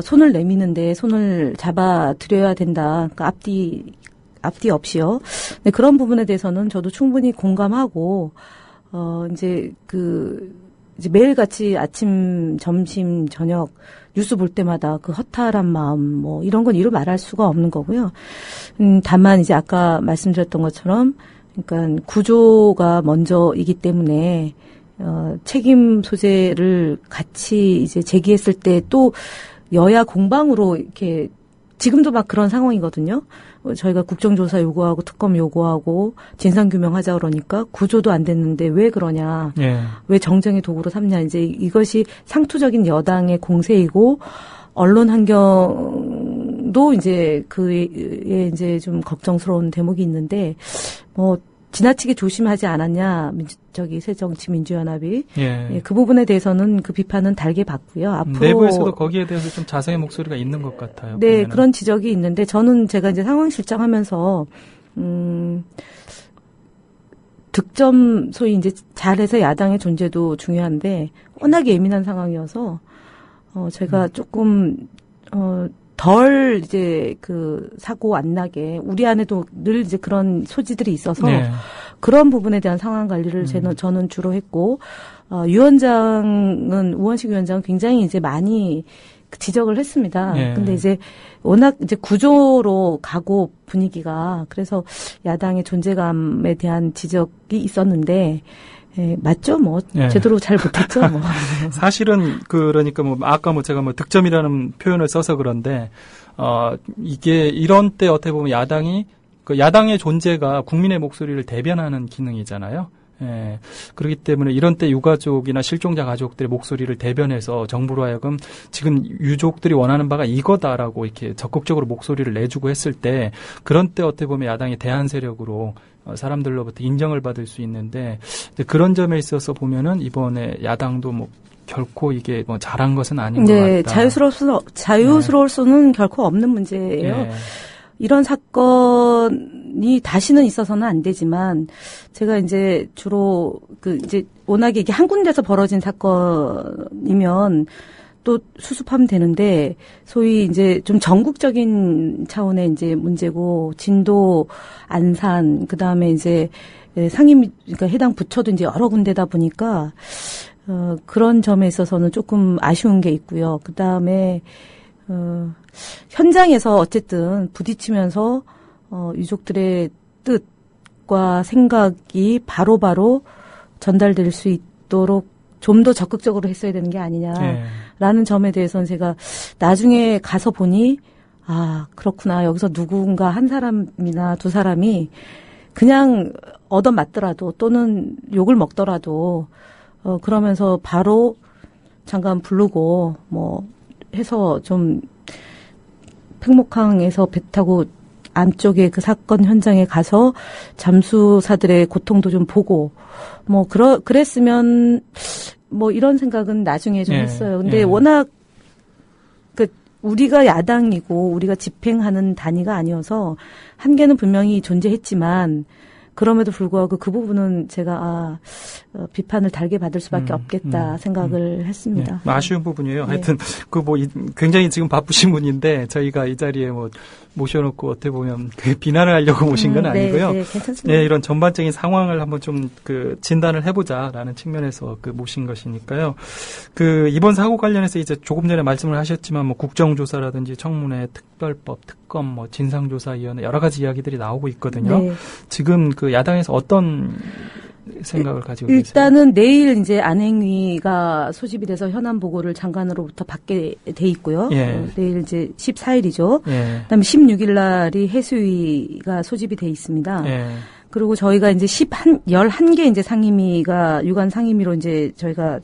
손을 내미는데 손을 잡아드려야 된다. 그러니까 앞뒤 없이요. 네, 그런 부분에 대해서는 저도 충분히 공감하고 이제 매일같이 아침, 점심, 저녁 뉴스 볼 때마다 그 허탈한 마음 뭐 이런 건 이루 말할 수가 없는 거고요. 다만 이제 아까 말씀드렸던 것처럼 그러니까 구조가 먼저이기 때문에 책임 소재를 같이 이제 제기했을 때 또 여야 공방으로 이렇게 지금도 막 그런 상황이거든요. 저희가 국정조사 요구하고 특검 요구하고 진상규명하자 그러니까 구조도 안 됐는데 왜 그러냐. 왜 정쟁의 도구로 삼냐. 이제 이것이 상투적인 여당의 공세이고 언론 환경도 이제 그에 이제 좀 걱정스러운 대목이 있는데 뭐 지나치게 조심하지 않았냐. 새정치민주연합이 그 부분에 대해서는 그 비판은 달게 받고요. 앞으로 내부에서도 거기에 대해서 좀 자세히 목소리가 있는 것 같아요. 네, 보면은. 그런 지적이 있는데 제가 이제 상황실장하면서 득점 소위 이제 잘해서 야당의 존재도 중요한데 워낙에 예민한 상황이어서 제가 조금 덜 이제 그 사고 안 나게 우리 안에도 늘 이제 그런 소지들이 있어서 그런 부분에 대한 상황 관리를 저는 주로 했고 우원식 위원장은 굉장히 이제 많이 지적을 했습니다. 근데 이제 워낙 이제 구조로 가고 분위기가 그래서 야당의 존재감에 대한 지적이 있었는데 맞죠, 뭐 제대로 잘 못했죠, 뭐. 사실은 그러니까 아까 제가 득점이라는 표현을 써서 그런데 이게 이런 때 어떻게 보면 야당의 존재가 국민의 목소리를 대변하는 기능이잖아요. 예. 그렇기 때문에 이런 때 유가족이나 실종자 가족들의 목소리를 대변해서 정부로 하여금 지금 유족들이 원하는 바가 이거다라고 이렇게 적극적으로 목소리를 내주고 했을 때 그런 때 어떻게 보면 야당이 대안 세력으로 사람들로부터 인정을 받을 수 있는데 그런 점에 있어서 보면은 이번에 야당도 뭐 결코 이게 뭐 잘한 것은 아닌 것 같다. 자유스러울 수는 결코 없는 문제예요. 네. 이런 사건이 다시는 있어서는 안 되지만 제가 이제 주로 이제 워낙에 이게 한 군데서 벌어진 사건이면 또 수습하면 되는데 소위 이제 좀 전국적인 차원의 이제 문제고 진도, 안산, 그다음에 이제 상임 그러니까 해당 부처도 이제 여러 군데다 보니까 그런 점에 있어서는 조금 아쉬운 게 있고요. 그다음에 현장에서 어쨌든 부딪히면서 유족들의 뜻과 생각이 바로바로 전달될 수 있도록 좀 더 적극적으로 했어야 되는 게 아니냐라는 점에 대해서는 제가 나중에 가서 보니 아 그렇구나 여기서 누군가 한 사람이나 두 사람이 그냥 얻어맞더라도 또는 욕을 먹더라도 그러면서 바로 잠깐 부르고 뭐 해서 좀 팽목항에서 배 타고 안쪽에 그 사건 현장에 가서 잠수사들의 고통도 좀 보고 뭐 그랬으면 뭐 이런 생각은 나중에 좀 했어요. 근데 워낙 우리가 야당이고 우리가 집행하는 단위가 아니어서 한계는 분명히 존재했지만 그럼에도 불구하고 그 부분은 제가 비판을 달게 받을 수밖에 없겠다 생각을 했습니다. 네, 아쉬운 부분이에요. 하여튼 굉장히 지금 바쁘신 분인데 저희가 이 자리에 뭐 모셔놓고 어떻게 보면 비난을 하려고 모신 건 아니고요. 네, 괜찮습니다. 네, 이런 전반적인 상황을 한번 좀 진단을 해보자라는 측면에서 모신 것이니까요. 이번 사고 관련해서 이제 조금 전에 말씀을 하셨지만 뭐 국정조사라든지 청문회, 특별법, 특검, 뭐 진상조사위원회 여러 가지 이야기들이 나오고 있거든요. 네. 지금 야당에서 어떤 생각을 가지고 계세요? 일단은 내일 이제 안행위가 소집이 돼서 현안 보고를 장관으로부터 받게 돼 있고요. 내일 이제 14일이죠. 그다음에 16일 날이 해수위가 소집이 돼 있습니다. 그리고 저희가 이제 11개 이제 상임위가 유관 상임위로 이제 저희가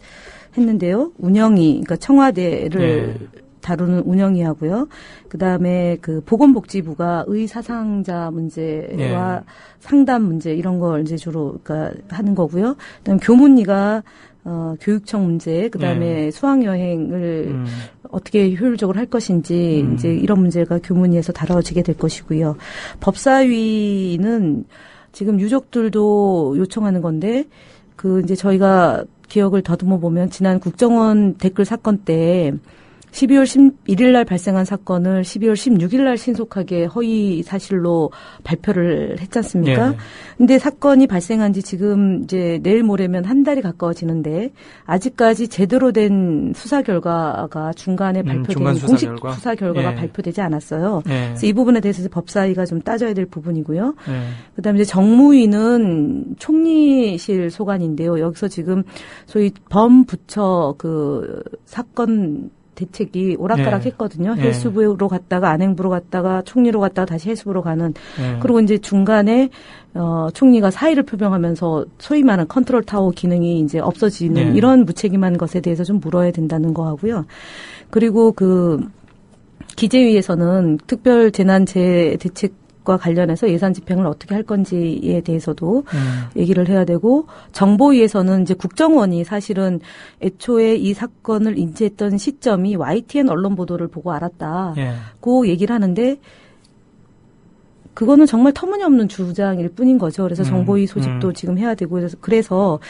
했는데요. 운영위, 그러니까 청와대를 다루는 운영위하고요. 그다음에 보건복지부가 의사상자 문제와 상담 문제 이런 걸 이제 주로 하는 거고요. 그다음에 교문위가 교육청 문제, 그다음에 수학여행을 어떻게 효율적으로 할 것인지 이제 이런 문제가 교문위에서 다뤄지게 될 것이고요. 법사위는 지금 유족들도 요청하는 건데 이제 저희가 기억을 더듬어 보면 지난 국정원 댓글 사건 때 12월 11일 날 발생한 사건을 12월 16일 날 신속하게 허위 사실로 발표를 했지 않습니까? 근데 사건이 발생한 지 지금 이제 내일 모레면 한 달이 가까워지는데 아직까지 제대로 된 수사 결과가 중간에 발표된 공식 수사 결과가 발표되지 않았어요. 그래서 이 부분에 대해서 법사위가 좀 따져야 될 부분이고요. 그다음에 이제 정무위는 총리실 소관인데요. 여기서 지금 소위 범부처 사건 대책이 오락가락했거든요. 해수부로 갔다가 안행부로 갔다가 총리로 갔다가 다시 해수부로 가는. 그리고 이제 중간에 총리가 사의를 표명하면서 소위 말하는 컨트롤 타워 기능이 이제 없어지는 이런 무책임한 것에 대해서 좀 물어야 된다는 거 하고요. 그리고 기재위에서는 특별 재난재해 대책 과 관련해서 예산 집행을 어떻게 할 건지에 대해서도 얘기를 해야 되고 정보위에서는 이제 국정원이 사실은 애초에 이 사건을 인지했던 시점이 YTN 언론 보도를 보고 알았다고 얘기를 하는데 그거는 정말 터무니없는 주장일 뿐인 거죠. 그래서 정보위 소집도 지금 해야 되고 그래서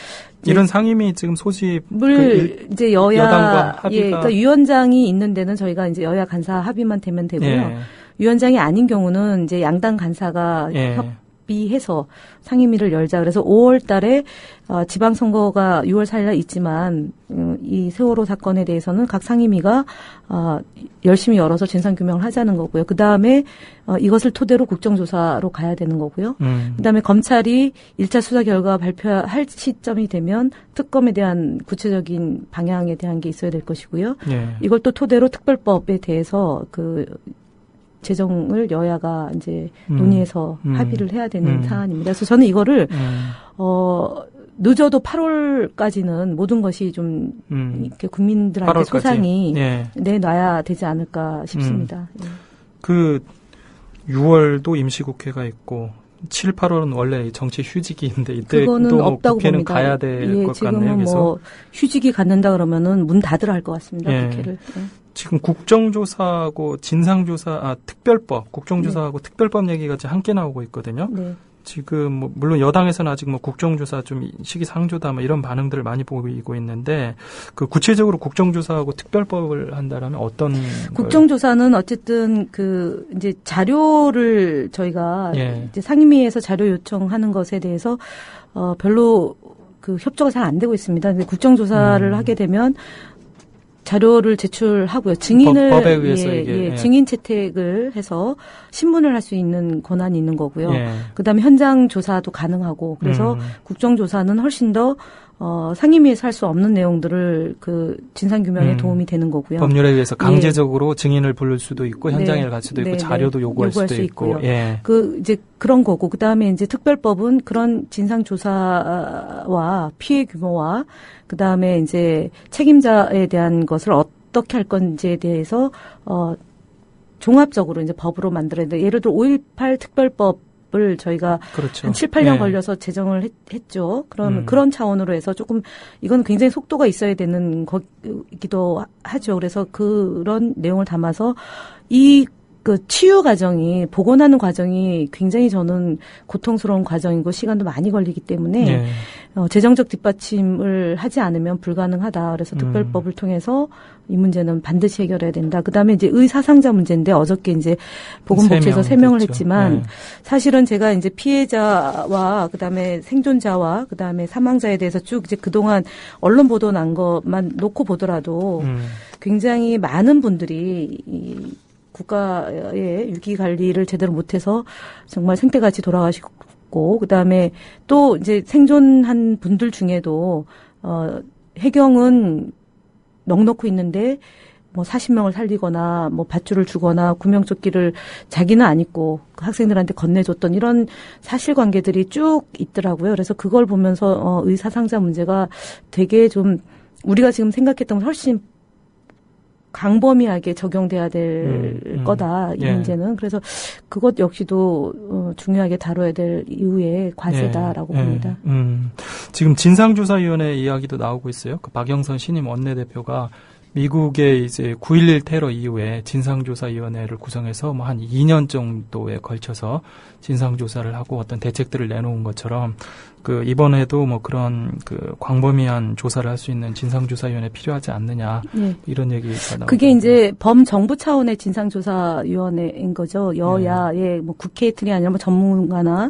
이런 상임위 지금 소집을 이제 여당과 합의가 그러니까 위원장이 있는 데는 저희가 이제 여야 간사 합의만 되면 되고요. 위원장이 아닌 경우는 이제 양당 간사가 협의해서 상임위를 열자. 그래서 5월 달에 지방선거가 6월 4일 날 있지만 이 세월호 사건에 대해서는 각 상임위가 열심히 열어서 진상규명을 하자는 거고요. 그다음에 이것을 토대로 국정조사로 가야 되는 거고요. 그다음에 검찰이 1차 수사 결과 발표할 시점이 되면 특검에 대한 구체적인 방향에 대한 게 있어야 될 것이고요. 이걸 또 토대로 특별법에 대해서 재정을 여야가 이제 논의해서 합의를 해야 되는 사안입니다. 그래서 저는 이거를 늦어도 8월까지는 모든 것이 좀 이렇게 국민들한테 8월까지. 소상히 예. 내놔야 되지 않을까 싶습니다. 예. 그 6월도 임시국회가 있고 7, 8월은 원래 정치 휴직기인데 이때 또 없다고 국회는 봅니다. 가야 될 것 같네요. 지금은 뭐 휴직이 갖는다 그러면은 문 닫으라 할 것 같습니다. 예. 국회를. 예. 지금 국정조사하고 진상조사, 특별법, 국정조사하고 네. 특별법 얘기가 함께 나오고 있거든요. 네. 지금 뭐 물론 여당에서는 아직 뭐 국정조사 좀 시기상조다 뭐 이런 반응들을 많이 보이고 있는데 그 구체적으로 국정조사하고 특별법을 한다라면 어떤 국정조사는 어쨌든 그 이제 자료를 저희가 예. 이제 상임위에서 자료 요청하는 것에 대해서 별로 그 협조가 잘 안 되고 있습니다. 근데 국정조사를 하게 되면 자료를 제출하고요. 증인을 법에 의해서 예, 증인 채택을 해서 신문을 할 수 있는 권한이 있는 거고요. 예. 그다음에 현장 조사도 가능하고 그래서 국정조사는 훨씬 더 상임위에서 할 수 없는 내용들을 그 진상규명에 도움이 되는 거고요. 법률에 의해서 강제적으로 예. 증인을 부를 수도 있고 현장에 갈 수도 있고 자료도 요구할 수도 있고. 예. 그 이제 그런 거고 그다음에 이제 특별법은 그런 진상조사와 피해 규모와 그다음에 이제 책임자에 대한 것을 어떻게 할 건지에 대해서 종합적으로 이제 법으로 만들어야 돼. 예를 들어 5.18 특별법을 저희가 그렇죠. 한 7, 8년 네. 걸려서 제정을 했죠. 그런 차원으로 해서 조금 이건 굉장히 속도가 있어야 되는 거기도 하죠. 그래서 그런 내용을 담아서 그 치유 과정이 복원하는 과정이 굉장히 저는 고통스러운 과정이고 시간도 많이 걸리기 때문에 네. 재정적 뒷받침을 하지 않으면 불가능하다. 그래서 특별법을 통해서 이 문제는 반드시 해결해야 된다. 그다음에 이제 의사상자 문제인데 어저께 이제 보건복지에서 3명을 했지만 네. 사실은 제가 이제 피해자와 그다음에 생존자와 그다음에 사망자에 대해서 쭉 이제 그동안 언론 보도 난 것만 놓고 보더라도 굉장히 많은 분들이 국가의 유기 관리를 제대로 못해서 정말 생태같이 돌아가시고 그다음에 또 이제 생존한 분들 중에도 해경은 넉넉히 있는데 뭐 40명을 살리거나 뭐 밧줄을 주거나 구명조끼를 자기는 안 입고 학생들한테 건네줬던 이런 사실관계들이 쭉 있더라고요. 그래서 그걸 보면서 의사상자 문제가 되게 좀 우리가 지금 생각했던 건 훨씬 강범위하게 적용돼야 될 거다, 이 예. 문제는. 그래서 그것 역시도 중요하게 다뤄야 될 이유의 과제다라고 봅니다. 지금 진상조사위원회 이야기도 나오고 있어요. 그 박영선 신임 원내대표가 미국의 이제 9.11 테러 이후에 진상조사위원회를 구성해서 뭐 한 2년 정도에 걸쳐서 진상조사를 하고 어떤 대책들을 내놓은 것처럼 그 이번에도 뭐 그런 그 광범위한 조사를 할 수 있는 진상조사위원회 필요하지 않느냐 네. 이런 얘기가 나오고 그게 이제 범정부 차원의 진상조사위원회인 거죠. 여야의 뭐 국회 틀이 아니라 뭐 전문가나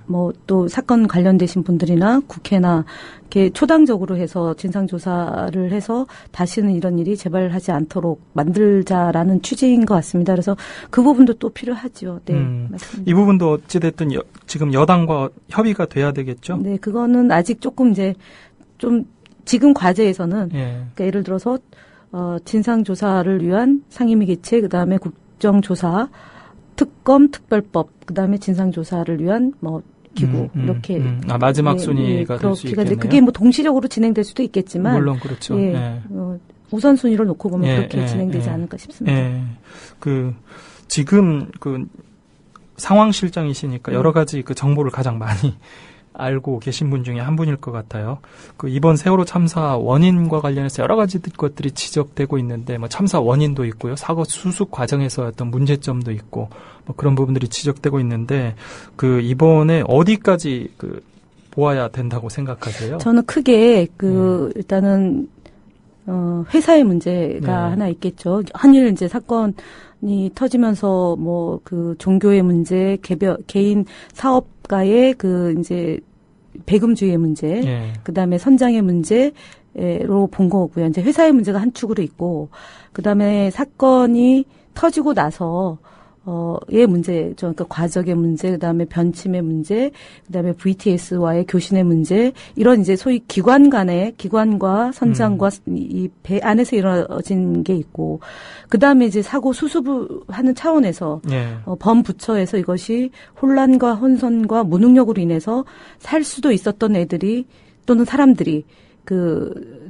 뭐 또 사건 관련되신 분들이나 국회나 이렇게 초당적으로 해서 진상조사를 해서 다시는 이런 일이 재발하지 않도록 만들자라는 취지인 것 같습니다. 그래서 그 부분도 또 필요하죠. 네, 맞습니다. 이 부분도 어찌됐든 지금 여당과 협의가 돼야 되겠죠? 네, 그거는 아직 조금 이제 좀 지금 과제에서는 그러니까 예를 들어서 진상조사를 위한 상임위 개최, 그다음에 국정조사, 특검, 특별법, 그다음에 진상조사를 위한 뭐 기구 이렇게 마지막 순위가 될 수 있겠네요. 그게 뭐 동시적으로 진행될 수도 있겠지만 물론 그렇죠. 우선순위를 놓고 보면 그렇게 진행되지 않을까 싶습니다. 그 지금 그 상황실장이시니까 여러 가지 그 정보를 가장 많이 알고 계신 분 중에 한 분일 것 같아요. 그 이번 세월호 참사 원인과 관련해서 여러 가지 것들이 지적되고 있는데 뭐 참사 원인도 있고요. 사고 수습 과정에서 어떤 문제점도 있고 뭐 그런 부분들이 지적되고 있는데 그 이번에 어디까지 그 보아야 된다고 생각하세요? 저는 크게 일단은 회사의 문제가 하나 있겠죠. 한일 이제 사건이 터지면서 뭐 그 종교의 문제, 개인 사업가의 그 이제 배금주의의 문제, 그다음에 선장의 문제로 본 거고요. 이제 회사의 문제가 한 축으로 있고, 그다음에 사건이 터지고 나서 의 문제죠. 그러니까 과적의 문제, 그다음에 변침의 문제, 그다음에 VTS와의 교신의 문제, 이런 이제 소위 기관과 선장과 이 배 안에서 이루어진 게 있고, 그다음에 이제 사고 수습을 하는 차원에서 범부처에서 이것이 혼란과 혼선과 무능력으로 인해서 살 수도 있었던 애들이 또는 사람들이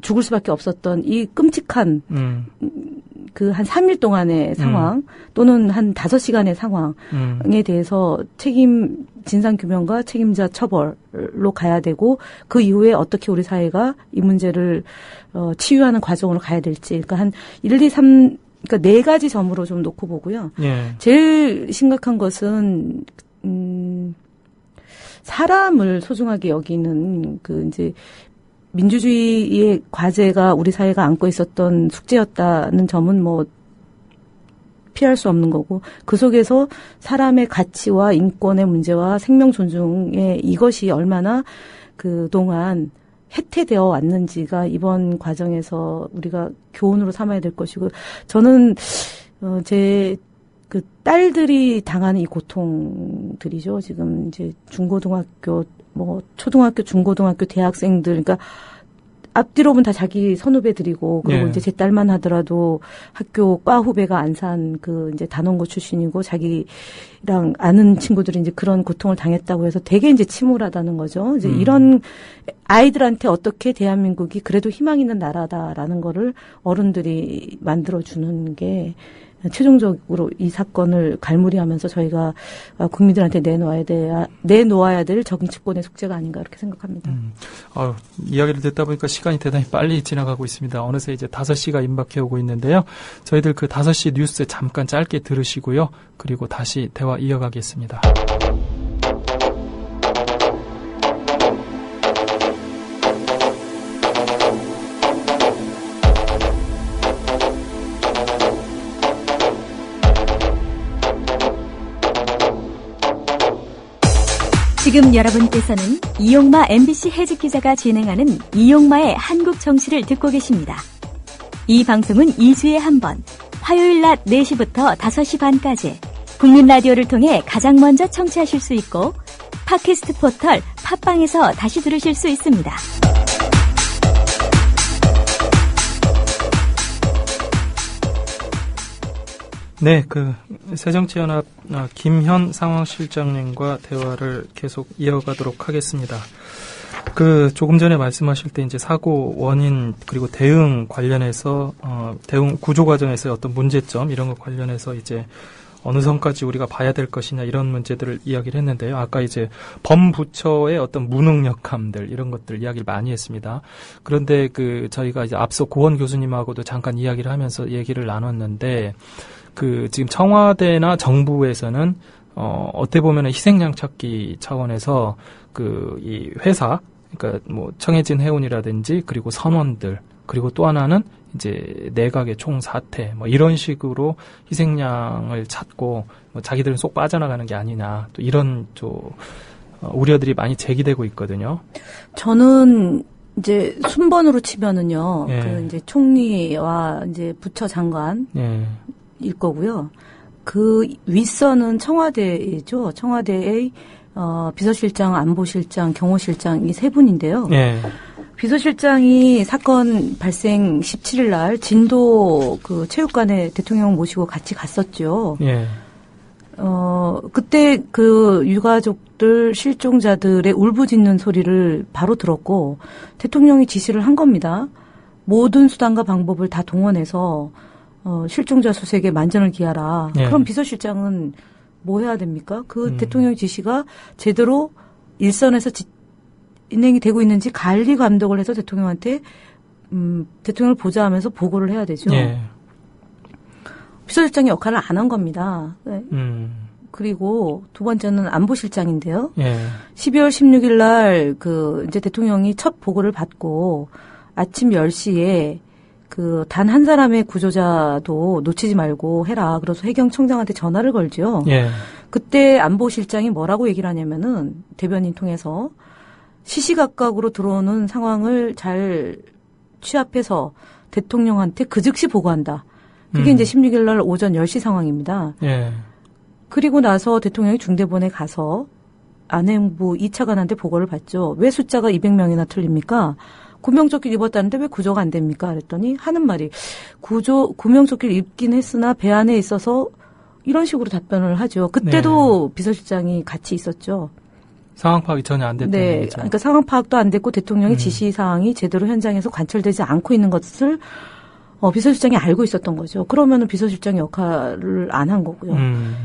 죽을 수밖에 없었던 이 끔찍한 한 3일 동안의 상황 또는 한 5시간의 상황에 대해서 진상규명과 책임자 처벌로 가야 되고 그 이후에 어떻게 우리 사회가 이 문제를 치유하는 과정으로 가야 될지 그러니까 한 1, 2, 3 그러니까 4가지 점으로 좀 놓고 보고요. 예. 제일 심각한 것은 사람을 소중하게 여기는 이제 민주주의의 과제가 우리 사회가 안고 있었던 숙제였다는 점은 뭐 피할 수 없는 거고 그 속에서 사람의 가치와 인권의 문제와 생명 존중의 이것이 얼마나 그동안 해태되어 왔는지가 이번 과정에서 우리가 교훈으로 삼아야 될 것이고 저는 제 딸들이 당하는 이 고통들이죠. 지금 이제 중고등학교 초등학교, 중고등학교, 대학생들, 그러니까 앞뒤로 보면 다 자기 선후배들이고, 그리고 이제 제 딸만 하더라도 학교 과 후배가 안산 이제 단원고 출신이고, 자기랑 아는 친구들이 이제 그런 고통을 당했다고 해서 되게 이제 침울하다는 거죠. 이제 이런 아이들한테 어떻게 대한민국이 그래도 희망 있는 나라다라는 거를 어른들이 만들어주는 게 최종적으로 이 사건을 갈무리하면서 저희가 국민들한테 내놓아야 될 정치권의 숙제가 아닌가 이렇게 생각합니다. 이야기를 듣다 보니까 시간이 대단히 빨리 지나가고 있습니다. 어느새 이제 5시가 임박해 오고 있는데요. 저희들 5시 뉴스 잠깐 짧게 들으시고요. 그리고 다시 대화 이어가겠습니다. 지금 여러분께서는 이용마 MBC 해직 기자가 진행하는 이용마의 한국 정치를 듣고 계십니다. 이 방송은 2주에 한 번, 화요일 낮 4시부터 5시 반까지 국민 라디오를 통해 가장 먼저 청취하실 수 있고 팟캐스트 포털 팟빵에서 다시 들으실 수 있습니다. 네, 새정치연합 김현 상황실장님과 대화를 계속 이어가도록 하겠습니다. 조금 전에 말씀하실 때 이제 사고 원인 그리고 대응 관련해서 대응 구조 과정에서의 어떤 문제점 이런 것 관련해서 이제 어느 선까지 우리가 봐야 될 것이냐 이런 문제들을 이야기를 했는데요. 아까 이제 범부처의 어떤 무능력함들 이런 것들 이야기를 많이 했습니다. 그런데 저희가 이제 앞서 고원 교수님하고도 잠깐 이야기를 하면서 얘기를 나눴는데 지금 청와대나 정부에서는 어떻게 보면은 희생양 찾기 차원에서 이 회사 그러니까 뭐 청해진 해운이라든지 그리고 선원들 그리고 또 하나는 이제 내각의 총사퇴 뭐 이런 식으로 희생양을 찾고 뭐 자기들은 쏙 빠져나가는 게 아니냐 또 이런 우려들이 많이 제기되고 있거든요. 저는 이제 순번으로 치면은요. 이제 총리와 이제 부처 장관 일 거고요. 윗선은 청와대죠. 청와대의 비서실장, 안보실장, 경호실장 이 3분인데요. 비서실장이 사건 발생 17일 날 진도 체육관에 대통령 모시고 같이 갔었죠. 그때 유가족들, 실종자들의 울부짖는 소리를 바로 들었고 대통령이 지시를 한 겁니다. 모든 수단과 방법을 다 동원해서 실종자 수색에 만전을 기하라. 그럼 비서실장은 뭐 해야 됩니까? 대통령의 지시가 제대로 일선에서 진행이 되고 있는지 관리 감독을 해서 대통령한테 대통령을 보좌하면서 보고를 해야 되죠. 비서실장의 역할을 안 한 겁니다. 그리고 두 번째는 안보실장인데요. 12월 16일 날 이제 대통령이 첫 보고를 받고 아침 10시에 단 한 사람의 구조자도 놓치지 말고 해라. 그래서 해경청장한테 전화를 걸죠. 그때 안보실장이 뭐라고 얘기를 하냐면은 대변인 통해서 시시각각으로 들어오는 상황을 잘 취합해서 대통령한테 그 즉시 보고한다. 그게 이제 16일 날 오전 10시 상황입니다. 그리고 나서 대통령이 중대본에 가서 안행부 2차관한테 보고를 받죠. 왜 숫자가 200명이나 틀립니까? 구명조끼를 입었다는데 왜 구조가 안 됩니까? 그랬더니 하는 말이 구명조끼를 입긴 했으나 배 안에 있어서 이런 식으로 답변을 하죠. 그때도 비서실장이 같이 있었죠. 상황 파악이 전혀 안 됐다는 네. 얘기죠. 그러니까 상황 파악도 안 됐고 대통령의 지시 사항이 제대로 현장에서 관철되지 않고 있는 것을 비서실장이 알고 있었던 거죠. 그러면은 비서실장의 역할을 안 한 거고요.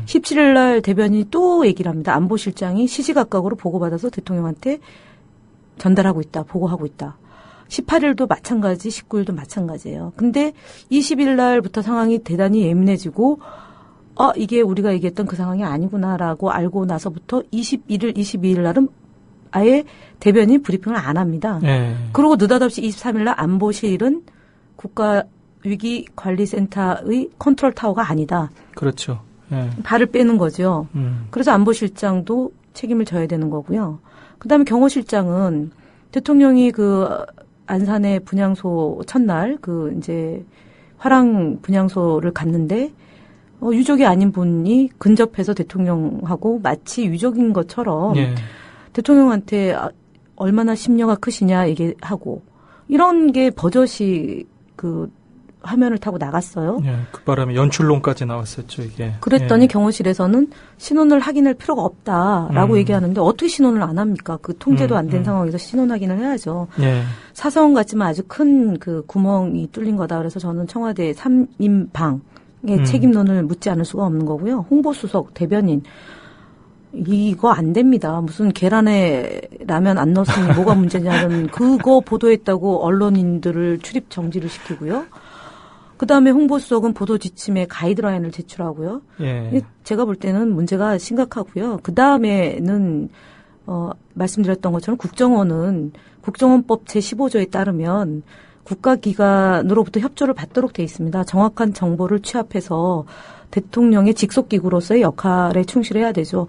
17일 날 대변인이 또 얘기를 합니다. 안보실장이 시시각각으로 보고받아서 대통령한테 전달하고 있다. 보고하고 있다. 18일도 마찬가지, 19일도 마찬가지예요. 근데 20일 날부터 상황이 대단히 예민해지고 이게 우리가 얘기했던 그 상황이 아니구나라고 알고 나서부터 21일, 22일 날은 아예 대변인 브리핑을 안 합니다. 그리고 느닷없이 23일 날 안보실은 국가위기관리센터의 컨트롤 타워가 아니다. 그렇죠. 발을 빼는 거죠. 그래서 안보실장도 책임을 져야 되는 거고요. 그다음에 경호실장은 대통령이 그 안산의 분향소 첫날 이제 화랑 분향소를 갔는데 유족이 아닌 분이 근접해서 대통령하고 마치 유족인 것처럼 대통령한테 얼마나 심려가 크시냐 얘기하고 이런 게 버젓이 화면을 타고 나갔어요. 그 바람에 연출론까지 나왔었죠, 이게. 그랬더니 경호실에서는 신원을 확인할 필요가 없다라고 얘기하는데 어떻게 신원을 안 합니까? 그 통제도 안 된 상황에서 신원 확인을 해야죠. 사서원 같지만 아주 큰 구멍이 뚫린 거다. 그래서 저는 청와대 3인방의 책임론을 묻지 않을 수가 없는 거고요. 홍보수석, 대변인. 이거 안 됩니다. 무슨 계란에 라면 안 넣었으니 뭐가 문제냐는 그거 보도했다고 언론인들을 출입 정지를 시키고요. 그다음에 홍보수석은 보도 지침에 가이드라인을 제출하고요. 제가 볼 때는 문제가 심각하고요. 그다음에는 말씀드렸던 것처럼 국정원은 국정원법 제15조에 따르면 국가기관으로부터 협조를 받도록 돼 있습니다. 정확한 정보를 취합해서 대통령의 직속기구로서의 역할에 충실해야 되죠.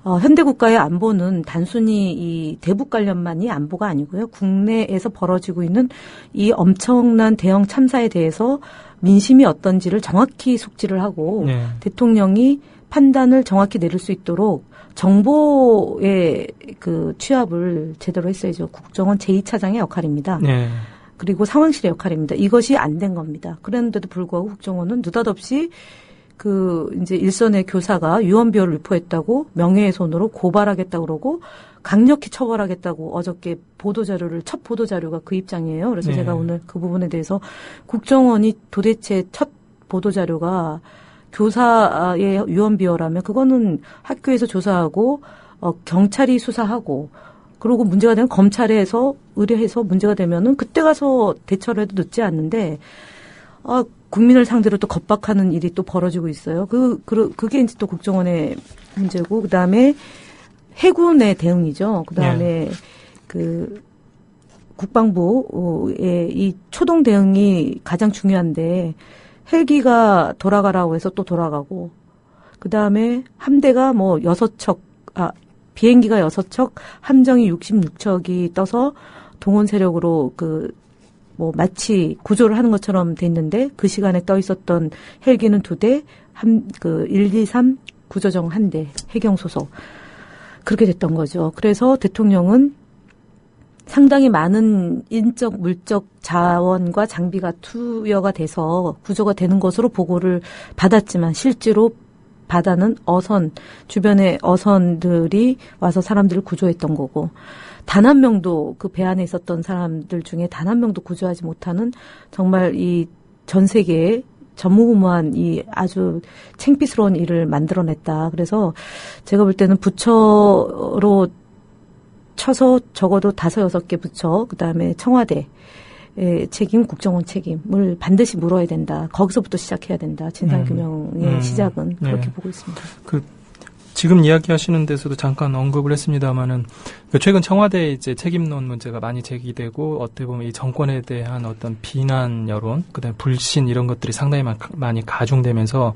현대국가의 안보는 단순히 이 대북 관련만이 안보가 아니고요. 국내에서 벌어지고 있는 이 엄청난 대형 참사에 대해서 민심이 어떤지를 정확히 숙지를 하고 대통령이 판단을 정확히 내릴 수 있도록 정보의 취합을 제대로 했어야죠. 국정원 제2차장의 역할입니다. 그리고 상황실의 역할입니다. 이것이 안 된 겁니다. 그랬는데도 불구하고 국정원은 느닷없이 이제 일선의 교사가 유언비어를 유포했다고 명예훼손으로 고발하겠다고 그러고 강력히 처벌하겠다고 어저께 첫 보도자료가 그 입장이에요. 그래서 제가 오늘 그 부분에 대해서 국정원이 도대체 첫 보도자료가 교사의 유언비어라면 그거는 학교에서 조사하고 경찰이 수사하고 그리고 문제가 되면 검찰에서 의뢰해서 문제가 되면은 그때 가서 대처를 해도 늦지 않는데 국민을 상대로 또 겁박하는 일이 또 벌어지고 있어요. 그게 이제 또 국정원의 문제고, 그 다음에 해군의 대응이죠. 그 다음에 국방부의 이 초동 대응이 가장 중요한데, 헬기가 돌아가라고 해서 또 돌아가고, 그 다음에 함대가 비행기가 6척, 함정이 66척이 떠서 동원 세력으로 마치 구조를 하는 것처럼 돼 있는데 그 시간에 떠 있었던 헬기는 2대, 123 구조정 1대, 해경 소속. 그렇게 됐던 거죠. 그래서 대통령은 상당히 많은 인적, 물적 자원과 장비가 투여가 돼서 구조가 되는 것으로 보고를 받았지만 실제로 바다는 주변의 어선들이 와서 사람들을 구조했던 거고, 단 한 명도 그 배 안에 있었던 사람들 중에 단 한 명도 구조하지 못하는 정말 이 전 세계에 전무후무한 이 아주 창피스러운 일을 만들어냈다. 그래서 제가 볼 때는 부처로 쳐서 적어도 5, 6개 부처, 그 다음에 청와대 책임, 국정원 책임을 반드시 물어야 된다. 거기서부터 시작해야 된다. 진상규명의 시작은 그렇게 보고 있습니다. 지금 이야기하시는 데서도 잠깐 언급을 했습니다마는 최근 청와대 이제 책임론 문제가 많이 제기되고 어떻게 보면 이 정권에 대한 어떤 비난 여론, 그다음에 불신 이런 것들이 상당히 많이 가중되면서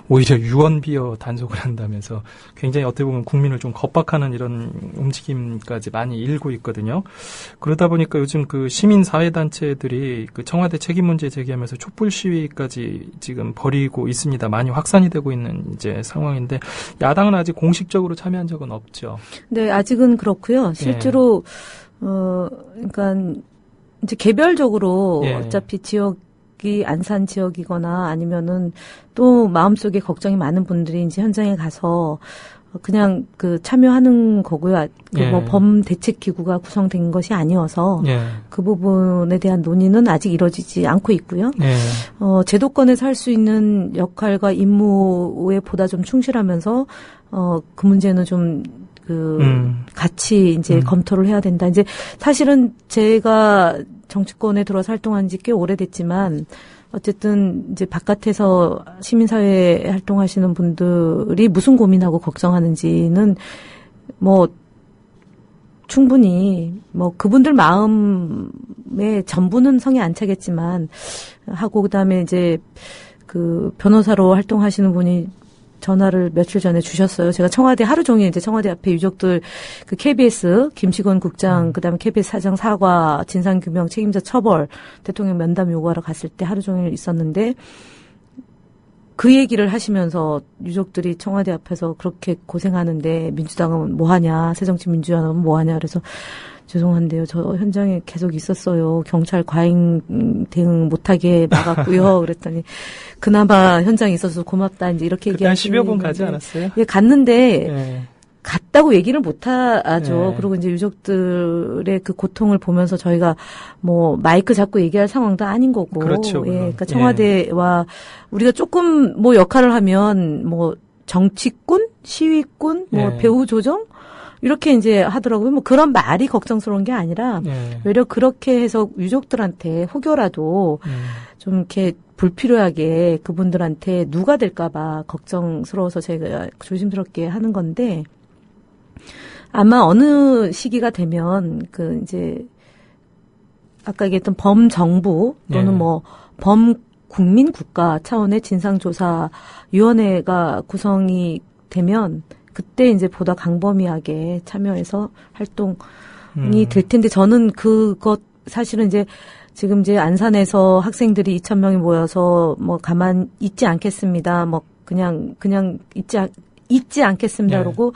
오히려 유언비어 단속을 한다면서 굉장히 어떻게 보면 국민을 좀 겁박하는 이런 움직임까지 많이 일고 있거든요. 그러다 보니까 요즘 시민 사회 단체들이 청와대 책임 문제 제기하면서 촛불 시위까지 지금 벌이고 있습니다. 많이 확산이 되고 있는 이제 상황인데 야당은 아직 공식적으로 참여한 적은 없죠. 네, 아직은 그렇고요. 실제로 그러니까 이제 개별적으로 어차피 지역 지역이 안산 지역이거나 아니면은 또 마음속에 걱정이 많은 분들이 이제 현장에 가서 그냥 그 참여하는 거고요. 뭐 범대책기구가 구성된 것이 아니어서 그 부분에 대한 논의는 아직 이루어지지 않고 있고요. 제도권에서 할 수 있는 역할과 임무에 보다 좀 충실하면서 그 문제는 좀 같이 이제 검토를 해야 된다. 이제 사실은 제가 정치권에 들어서 활동한 지 꽤 오래됐지만 어쨌든 이제 바깥에서 시민사회 활동하시는 분들이 무슨 고민하고 걱정하는지는 뭐 충분히 뭐 그분들 마음에 전부는 성에 안 차겠지만 하고 그다음에 이제 그 변호사로 활동하시는 분이 전화를 며칠 전에 주셨어요. 제가 청와대 하루 종일 이제 청와대 앞에 유족들 그 KBS 김시건 국장 그다음에 KBS 사장 사과 진상규명 책임자 처벌 대통령 면담 요구하러 갔을 때 하루 종일 있었는데 그 얘기를 하시면서 유족들이 청와대 앞에서 그렇게 고생하는데 민주당은 뭐하냐 새정치민주연합은 뭐하냐 그래서 죄송한데요. 저 현장에 계속 있었어요. 경찰 과잉 대응 못하게 막았고요. 그랬더니 그나마 현장에 있어서 고맙다. 이제 이렇게 얘기하시는 10여 분 가지 않았어요? 예, 갔는데 갔다고 얘기를 못하죠. 그리고 이제 유족들의 그 고통을 보면서 저희가 뭐 마이크 잡고 얘기할 상황도 아닌 거고. 그렇죠. 그러니까 청와대와 우리가 조금 뭐 역할을 하면 뭐 정치꾼, 시위꾼, 뭐 배후 조정 이렇게 이제 하더라고요. 뭐 그런 말이 걱정스러운 게 아니라 오히려 그렇게 해서 유족들한테 혹여라도 좀 이렇게 불필요하게 그분들한테 누가 될까봐 걱정스러워서 제가 조심스럽게 하는 건데 아마 어느 시기가 되면 그 이제 아까 얘기했던 범정부 또는 뭐 범국민국가 차원의 진상조사위원회가 구성이 되면 그때 이제 보다 강범위하게 참여해서 활동이 될 텐데 저는 그것 사실은 이제 지금 이제 안산에서 학생들이 2,000명이 모여서 뭐 가만 있지 않겠습니다. 뭐 그냥 있지 않겠습니다. 그러고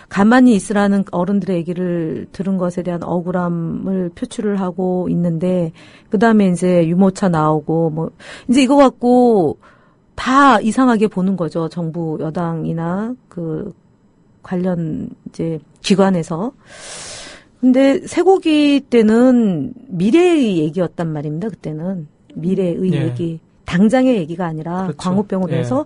가만히 있으라는 어른들의 얘기를 들은 것에 대한 억울함을 표출을 하고 있는데 그다음에 이제 유모차 나오고 뭐 이제 이거 갖고 다 이상하게 보는 거죠. 정부 여당이나 그 관련 이제 기관에서. 근데 쇠고기 때는 미래의 얘기였단 말입니다. 그때는 미래의 얘기, 당장의 얘기가 아니라 그렇죠. 광우병으로 해서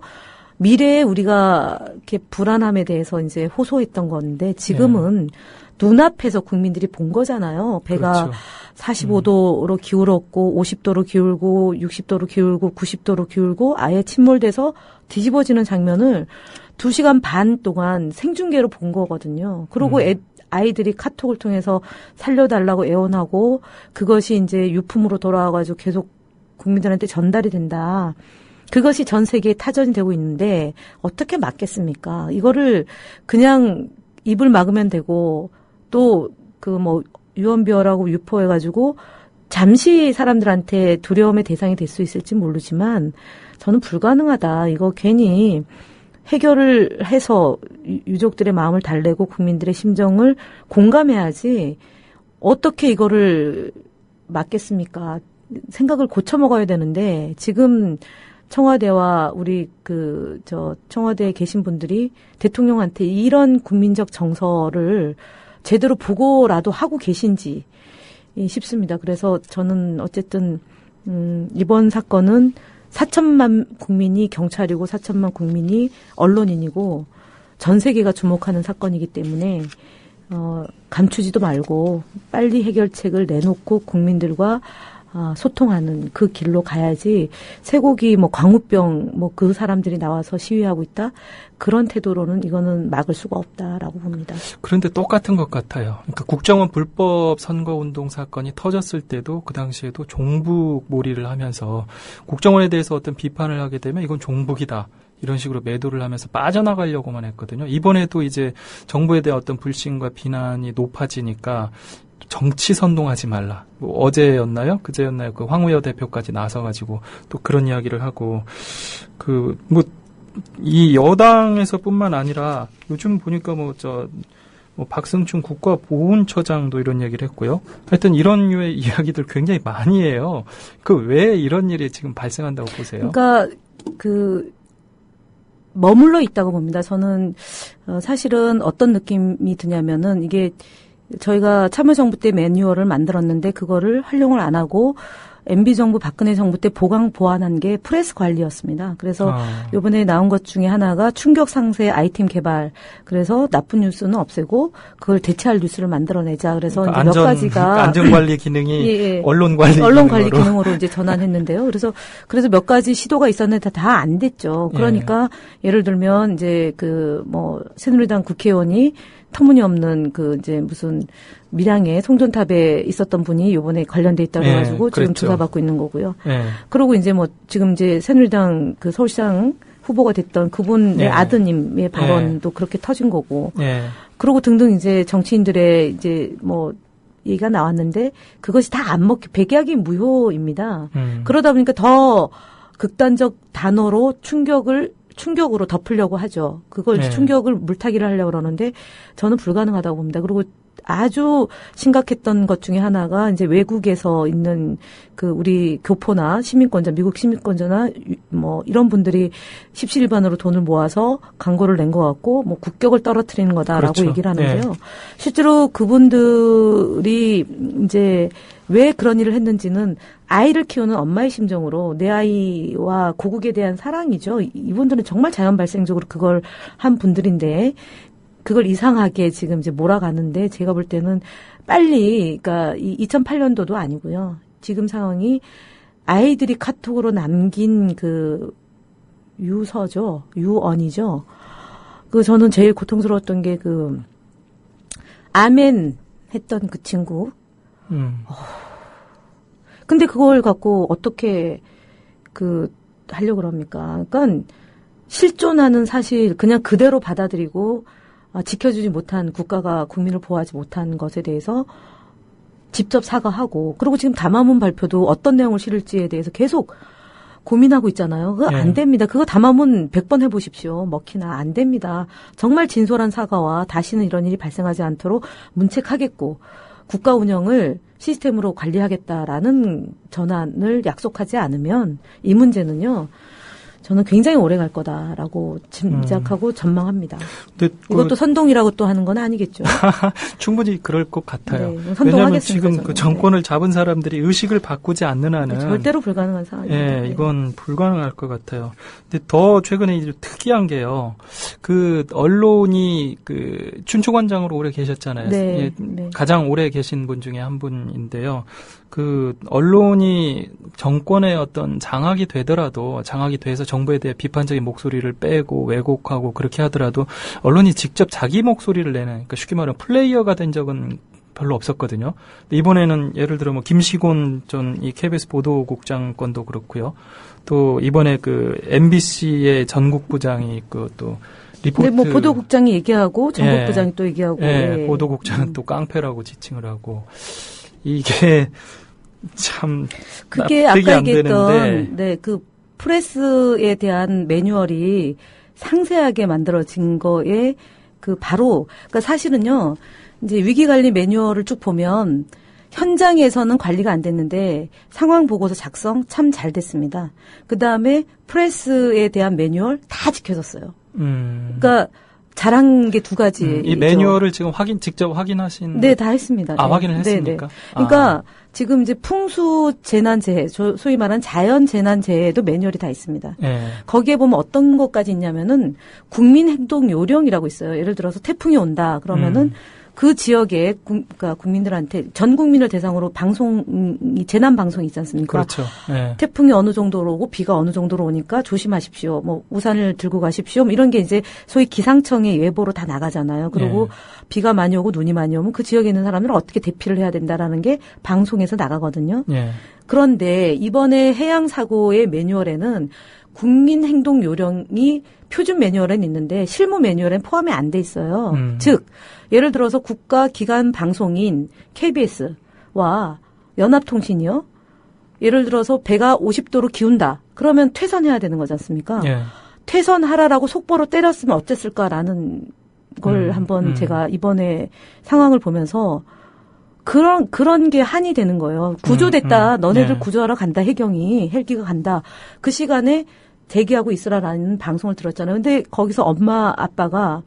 미래에 우리가 이렇게 불안함에 대해서 이제 호소했던 건데 지금은 눈앞에서 국민들이 본 거잖아요. 배가 그렇죠. 45도로 기울었고 50도로 기울고 60도로 기울고 90도로 기울고 아예 침몰돼서 뒤집어지는 장면을 2시간 반 동안 생중계로 본 거거든요. 그리고 아이들이 카톡을 통해서 살려달라고 애원하고 그것이 이제 유품으로 돌아와가지고 계속 국민들한테 전달이 된다. 그것이 전 세계에 타전이 되고 있는데 어떻게 막겠습니까? 이거를 그냥 입을 막으면 되고 또 그 뭐 유언비어라고 유포해가지고 잠시 사람들한테 두려움의 대상이 될 수 있을지 모르지만 저는 불가능하다. 이거 괜히 해결을 해서 유족들의 마음을 달래고 국민들의 심정을 공감해야지 어떻게 이거를 막겠습니까? 생각을 고쳐먹어야 되는데 지금 청와대와 우리 청와대에 계신 분들이 대통령한테 이런 국민적 정서를 제대로 보고라도 하고 계신지 싶습니다. 그래서 저는 어쨌든 이번 사건은 4천만 국민이 경찰이고 4천만 국민이 언론인이고 전 세계가 주목하는 사건이기 때문에 감추지도 말고 빨리 해결책을 내놓고 국민들과 소통하는 그 길로 가야지 쇠고기 뭐 광우병 뭐 그 사람들이 나와서 시위하고 있다 그런 태도로는 이거는 막을 수가 없다라고 봅니다. 그런데 똑같은 것 같아요. 그러니까 국정원 불법 선거운동 사건이 터졌을 때도 그 당시에도 종북 몰이를 하면서 국정원에 대해서 어떤 비판을 하게 되면 이건 종북이다. 이런 식으로 매도를 하면서 빠져나가려고만 했거든요. 이번에도 이제 정부에 대한 어떤 불신과 비난이 높아지니까 정치 선동하지 말라. 뭐 어제였나요? 그제였나요? 그 황우여 대표까지 나서가지고 또 그런 이야기를 하고 이 여당에서뿐만 아니라 요즘 보니까 뭐 박승춘 국가보훈처장도 이런 얘기를 했고요. 하여튼 이런 류의 이야기들 굉장히 많이 해요. 왜 이런 일이 지금 발생한다고 보세요? 그러니까 머물러 있다고 봅니다. 저는 사실은 어떤 느낌이 드냐면은 이게 저희가 참여정부 때 매뉴얼을 만들었는데 그거를 활용을 안 하고 MB정부 박근혜 정부 때 보완한 게 프레스 관리였습니다. 그래서 이번에 나온 것 중에 하나가 충격 상세 아이템 개발. 그래서 나쁜 뉴스는 없애고 그걸 대체할 뉴스를 만들어내자. 그래서 그러니까 이제 몇 가지가 안전관리 기능이 예. 언론 관리 기능으로 이제 전환했는데요. 그래서 몇 가지 시도가 있었는데 다 안 됐죠. 그러니까 예를 들면 이제 새누리당 국회의원이 터무니없는 이제 무슨 밀양의 송전탑에 있었던 분이 요번에 관련돼 있다고 해가지고 지금 조사받고 있는 거고요. 그리고 이제 지금 이제 새누리당 서울시장 후보가 됐던 그분의 아드님의 발언도 그렇게 터진 거고. 그리고 등등 이제 정치인들의 이제 얘기가 나왔는데 그것이 다 안 먹히 백약이 무효입니다. 그러다 보니까 더 극단적 단어로 충격으로 덮으려고 하죠. 그걸 충격을 물타기를 하려고 그러는데 저는 불가능하다고 봅니다. 그리고 아주 심각했던 것 중에 하나가 이제 외국에서 있는 우리 교포나 시민권자, 미국 시민권자나 이런 분들이 십시일반으로 돈을 모아서 광고를 낸 것 같고 국격을 떨어뜨리는 거다라고 얘기를 하는데요. 실제로 그분들이 이제 왜 그런 일을 했는지는 아이를 키우는 엄마의 심정으로 내 아이와 고국에 대한 사랑이죠. 이분들은 정말 자연 발생적으로 그걸 한 분들인데 그걸 이상하게 지금 이제 몰아가는데 제가 볼 때는 빨리 그러니까 2008년도도 아니고요. 지금 상황이 아이들이 카톡으로 남긴 유서죠. 유언이죠. 저는 제일 고통스러웠던 게 아멘 했던 그 친구. 근데 그걸 갖고 어떻게 하려고 그럽니까? 그러니까 실존하는 사실 그냥 그대로 받아들이고 지켜주지 못한 국가가 국민을 보호하지 못한 것에 대해서 직접 사과하고 그리고 지금 담화문 발표도 어떤 내용을 실을지에 대해서 계속 고민하고 있잖아요. 그거 안 됩니다. 그거 담화문 100번 해보십시오. 먹히나 안 됩니다. 정말 진솔한 사과와 다시는 이런 일이 발생하지 않도록 문책하겠고 국가 운영을 시스템으로 관리하겠다라는 전환을 약속하지 않으면 이 문제는요. 저는 굉장히 오래 갈 거다라고 짐작하고 전망합니다. 근데 이것도 선동이라고 또 하는 건 아니겠죠. 충분히 그럴 것 같아요. 왜냐하면 지금 정권을 잡은 사람들이 의식을 바꾸지 않는 한은 절대로 불가능한 상황입니다. 이건 불가능할 것 같아요. 근데 더 최근에 이제 특이한 게요. 언론이 춘추관장으로 오래 계셨잖아요. 가장 오래 계신 분 중에 한 분인데요. 언론이 정권의 어떤 장악이 돼서 정부에 대해 비판적인 목소리를 빼고 왜곡하고 그렇게 하더라도 언론이 직접 자기 목소리를 내는, 그러니까 쉽게 말하면 플레이어가 된 적은 별로 없었거든요. 이번에는 예를 들어 김시곤 전 이 KBS 보도국장 건도 그렇고요. 또 이번에 MBC의 전국부장이 있고 또 리포트. 근데 보도국장이 얘기하고 전국부장이 또 얘기하고. 보도국장은 또 깡패라고 지칭을 하고. 이게 참 그게 아까 얘기했던 프레스에 대한 매뉴얼이 상세하게 만들어진 거에 그러니까 사실은요. 이제 위기관리 매뉴얼을 쭉 보면 현장에서는 관리가 안 됐는데 상황 보고서 작성 참 잘 됐습니다. 그다음에 프레스에 대한 매뉴얼 다 지켜졌어요. 그러니까 잘한 게 두 가지. 이 매뉴얼을 지금 직접 확인하신? 네, 다 했습니다. 확인을 했습니까? 그러니까 지금 이제 풍수 재난재해, 소위 말하는 자연 재난재해도 매뉴얼이 다 있습니다. 거기에 보면 어떤 것까지 있냐면은 국민행동 요령이라고 있어요. 예를 들어서 태풍이 온다 그러면은 그 지역에 그러니까 국민들한테 전 국민을 대상으로 재난 방송이 있지 않습니까? 그렇죠. 태풍이 어느 정도로 오고 비가 어느 정도로 오니까 조심하십시오. 우산을 들고 가십시오. 이런 게 이제 소위 기상청의 예보로 다 나가잖아요. 그리고 비가 많이 오고 눈이 많이 오면 그 지역에 있는 사람들은 어떻게 대피를 해야 된다라는 게 방송에서 나가거든요. 그런데 이번에 해양 사고의 매뉴얼에는 국민 행동 요령이 표준 매뉴얼엔 있는데 실무 매뉴얼엔 포함이 안 돼 있어요. 즉 예를 들어서 국가기관 방송인 KBS와 연합통신이요. 예를 들어서 배가 50도로 기운다. 그러면 퇴선해야 되는 거지 않습니까? 퇴선하라라고 속보로 때렸으면 어땠을까라는 걸 한번 제가 이번에 상황을 보면서 그런 게 한이 되는 거예요. 구조됐다. 너네들 네. 구조하러 간다. 해경이 헬기가 간다. 그 시간에 대기하고 있으라라는 방송을 들었잖아요. 근데 거기서 엄마 아빠가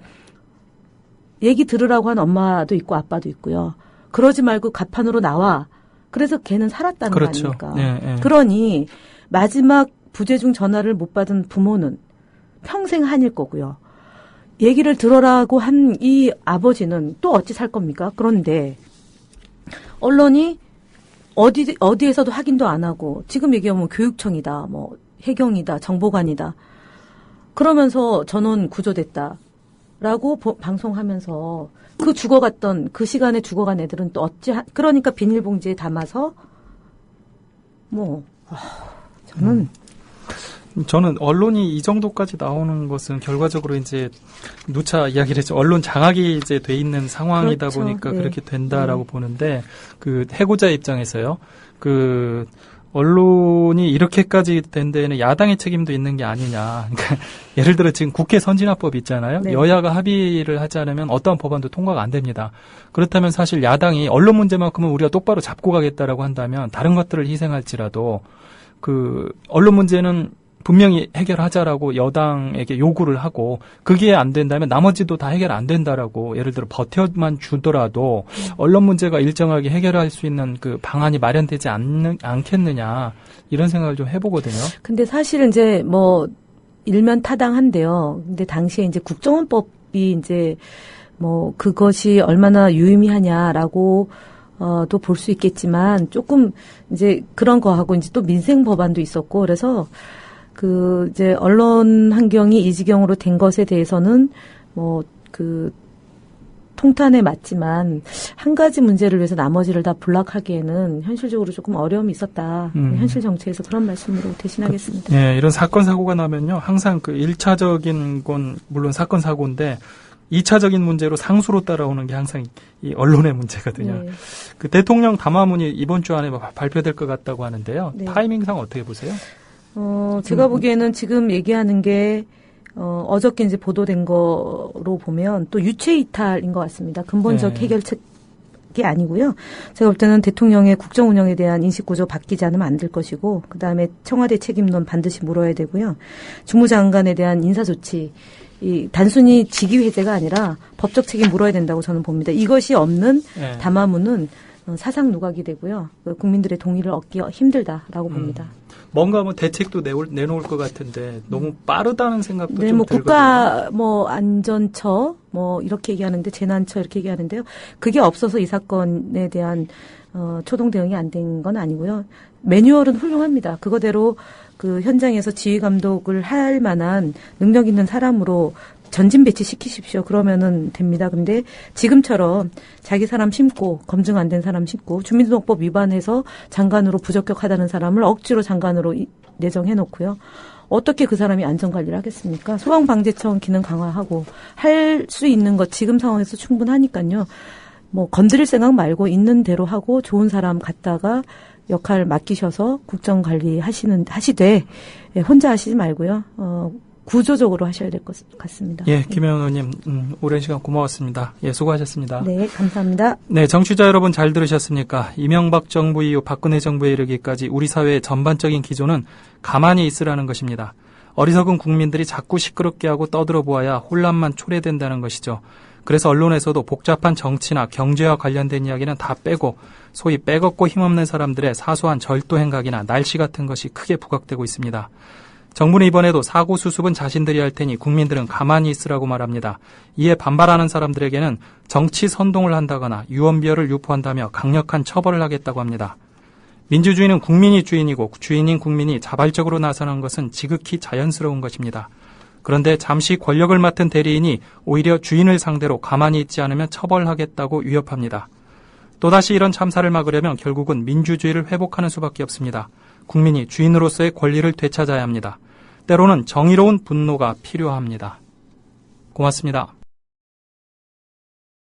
얘기 들으라고 한 엄마도 있고 아빠도 있고요. 그러지 말고 갑판으로 나와. 그래서 걔는 살았다는 그렇죠. 거 아닙니까? 네, 네. 그러니 마지막 부재중 전화를 못 받은 부모는 평생 한일 거고요. 얘기를 들어라고 한 이 아버지는 또 어찌 살 겁니까? 그런데 언론이 어디에서도 확인도 안 하고 지금 얘기하면 교육청이다, 뭐 해경이다, 정보관이다. 그러면서 전원 구조됐다라고 방송하면서 그 죽어갔던 그 시간에 죽어간 애들은 또 그러니까 비닐봉지에 담아서 저는 언론이 이 정도까지 나오는 것은 결과적으로 이제 누차 이야기를 했죠. 언론 장악이 이제 돼 있는 상황이다 그렇죠. 보니까 네. 그렇게 된다라고 보는데 그 해고자 입장에서요. 그 언론이 이렇게까지 된 데에는 야당의 책임도 있는 게 아니냐. 그러니까 예를 들어 지금 국회 선진화법 있잖아요. 네. 여야가 합의를 하지 않으면 어떠한 법안도 통과가 안 됩니다. 그렇다면 사실 야당이 언론 문제만큼은 우리가 똑바로 잡고 가겠다라고 한다면 다른 것들을 희생할지라도 그 언론 문제는 분명히 해결하자라고 여당에게 요구를 하고 그게 안 된다면 나머지도 다 해결 안 된다라고 예를 들어 버텨만 주더라도 언론 문제가 일정하게 해결할 수 있는 그 방안이 마련되지 않겠느냐 이런 생각을 좀 해보거든요. 근데 사실은 이제 뭐 일면 타당한데요. 근데 당시에 이제 국정원법이 이제 뭐 그것이 얼마나 유의미하냐라고 또 볼 수 있겠지만 조금 이제 그런 거하고 이제 또 민생 법안도 있었고 그래서 그 이제 언론 환경이 이 지경으로 된 것에 대해서는 뭐 그 통탄에 맞지만 한 가지 문제를 위해서 나머지를 다 불락하기에는 현실적으로 조금 어려움이 있었다. 현실 정치에서 그런 말씀으로 대신하겠습니다. 네, 이런 사건 사고가 나면요. 항상 그 1차적인 건 물론 사건 사고인데 2차적인 문제로 상수로 따라오는 게 항상 이 언론의 문제거든요. 네. 그 대통령 담화문이 이번 주 안에 발표될 것 같다고 하는데요. 네. 타이밍상 어떻게 보세요? 제가 보기에는 지금 얘기하는 게, 어저께 이제 보도된 거로 보면 또 유체 이탈인 것 같습니다. 근본적 네. 해결책이 아니고요. 제가 볼 때는 대통령의 국정 운영에 대한 인식구조 바뀌지 않으면 안 될 것이고, 그 다음에 청와대 책임론 반드시 물어야 되고요. 주무장관에 대한 인사조치, 단순히 직위 해제가 아니라 법적 책임 물어야 된다고 저는 봅니다. 이것이 없는 네. 담화문은 사상 누각이 되고요. 국민들의 동의를 얻기 힘들다라고 봅니다. 뭔가 뭐 대책도 내놓을 것 같은데 너무 빠르다는 생각도 네, 좀 뭐 들거든요. 국가 뭐 안전처 뭐 이렇게 얘기하는데 재난처 이렇게 얘기하는데요. 그게 없어서 이 사건에 대한 초동 대응이 안 된 건 아니고요. 매뉴얼은 훌륭합니다. 그거대로 그 현장에서 지휘 감독을 할 만한 능력 있는 사람으로 전진 배치시키십시오. 그러면은 됩니다. 근데 지금처럼 자기 사람 심고 검증 안 된 사람 심고 주민등록법 위반해서 장관으로 부적격하다는 사람을 억지로 장관으로 내정해 놓고요. 어떻게 그 사람이 안전관리를 하겠습니까? 소방방재청 기능 강화하고 할 수 있는 것 지금 상황에서 충분하니까요. 뭐 건드릴 생각 말고 있는 대로 하고 좋은 사람 갖다가 역할 맡기셔서 국정관리 하시되 혼자 하시지 말고요. 구조적으로 하셔야 될 것 같습니다. 예, 김혜원 의원님, 오랜 시간 고마웠습니다. 예, 수고하셨습니다. 네, 감사합니다. 네, 정치자 여러분 잘 들으셨습니까? 이명박 정부 이후 박근혜 정부에 이르기까지 우리 사회의 전반적인 기조는 가만히 있으라는 것입니다. 어리석은 국민들이 자꾸 시끄럽게 하고 떠들어 보아야 혼란만 초래된다는 것이죠. 그래서 언론에서도 복잡한 정치나 경제와 관련된 이야기는 다 빼고 소위 빼겁고 힘없는 사람들의 사소한 절도 행각이나 날씨 같은 것이 크게 부각되고 있습니다. 정부는 이번에도 사고 수습은 자신들이 할 테니 국민들은 가만히 있으라고 말합니다. 이에 반발하는 사람들에게는 정치 선동을 한다거나 유언비어를 유포한다며 강력한 처벌을 하겠다고 합니다. 민주주의는 국민이 주인이고 주인인 국민이 자발적으로 나서는 것은 지극히 자연스러운 것입니다. 그런데 잠시 권력을 맡은 대리인이 오히려 주인을 상대로 가만히 있지 않으면 처벌하겠다고 위협합니다. 또다시 이런 참사를 막으려면 결국은 민주주의를 회복하는 수밖에 없습니다. 국민이 주인으로서의 권리를 되찾아야 합니다. 때로는 정의로운 분노가 필요합니다. 고맙습니다.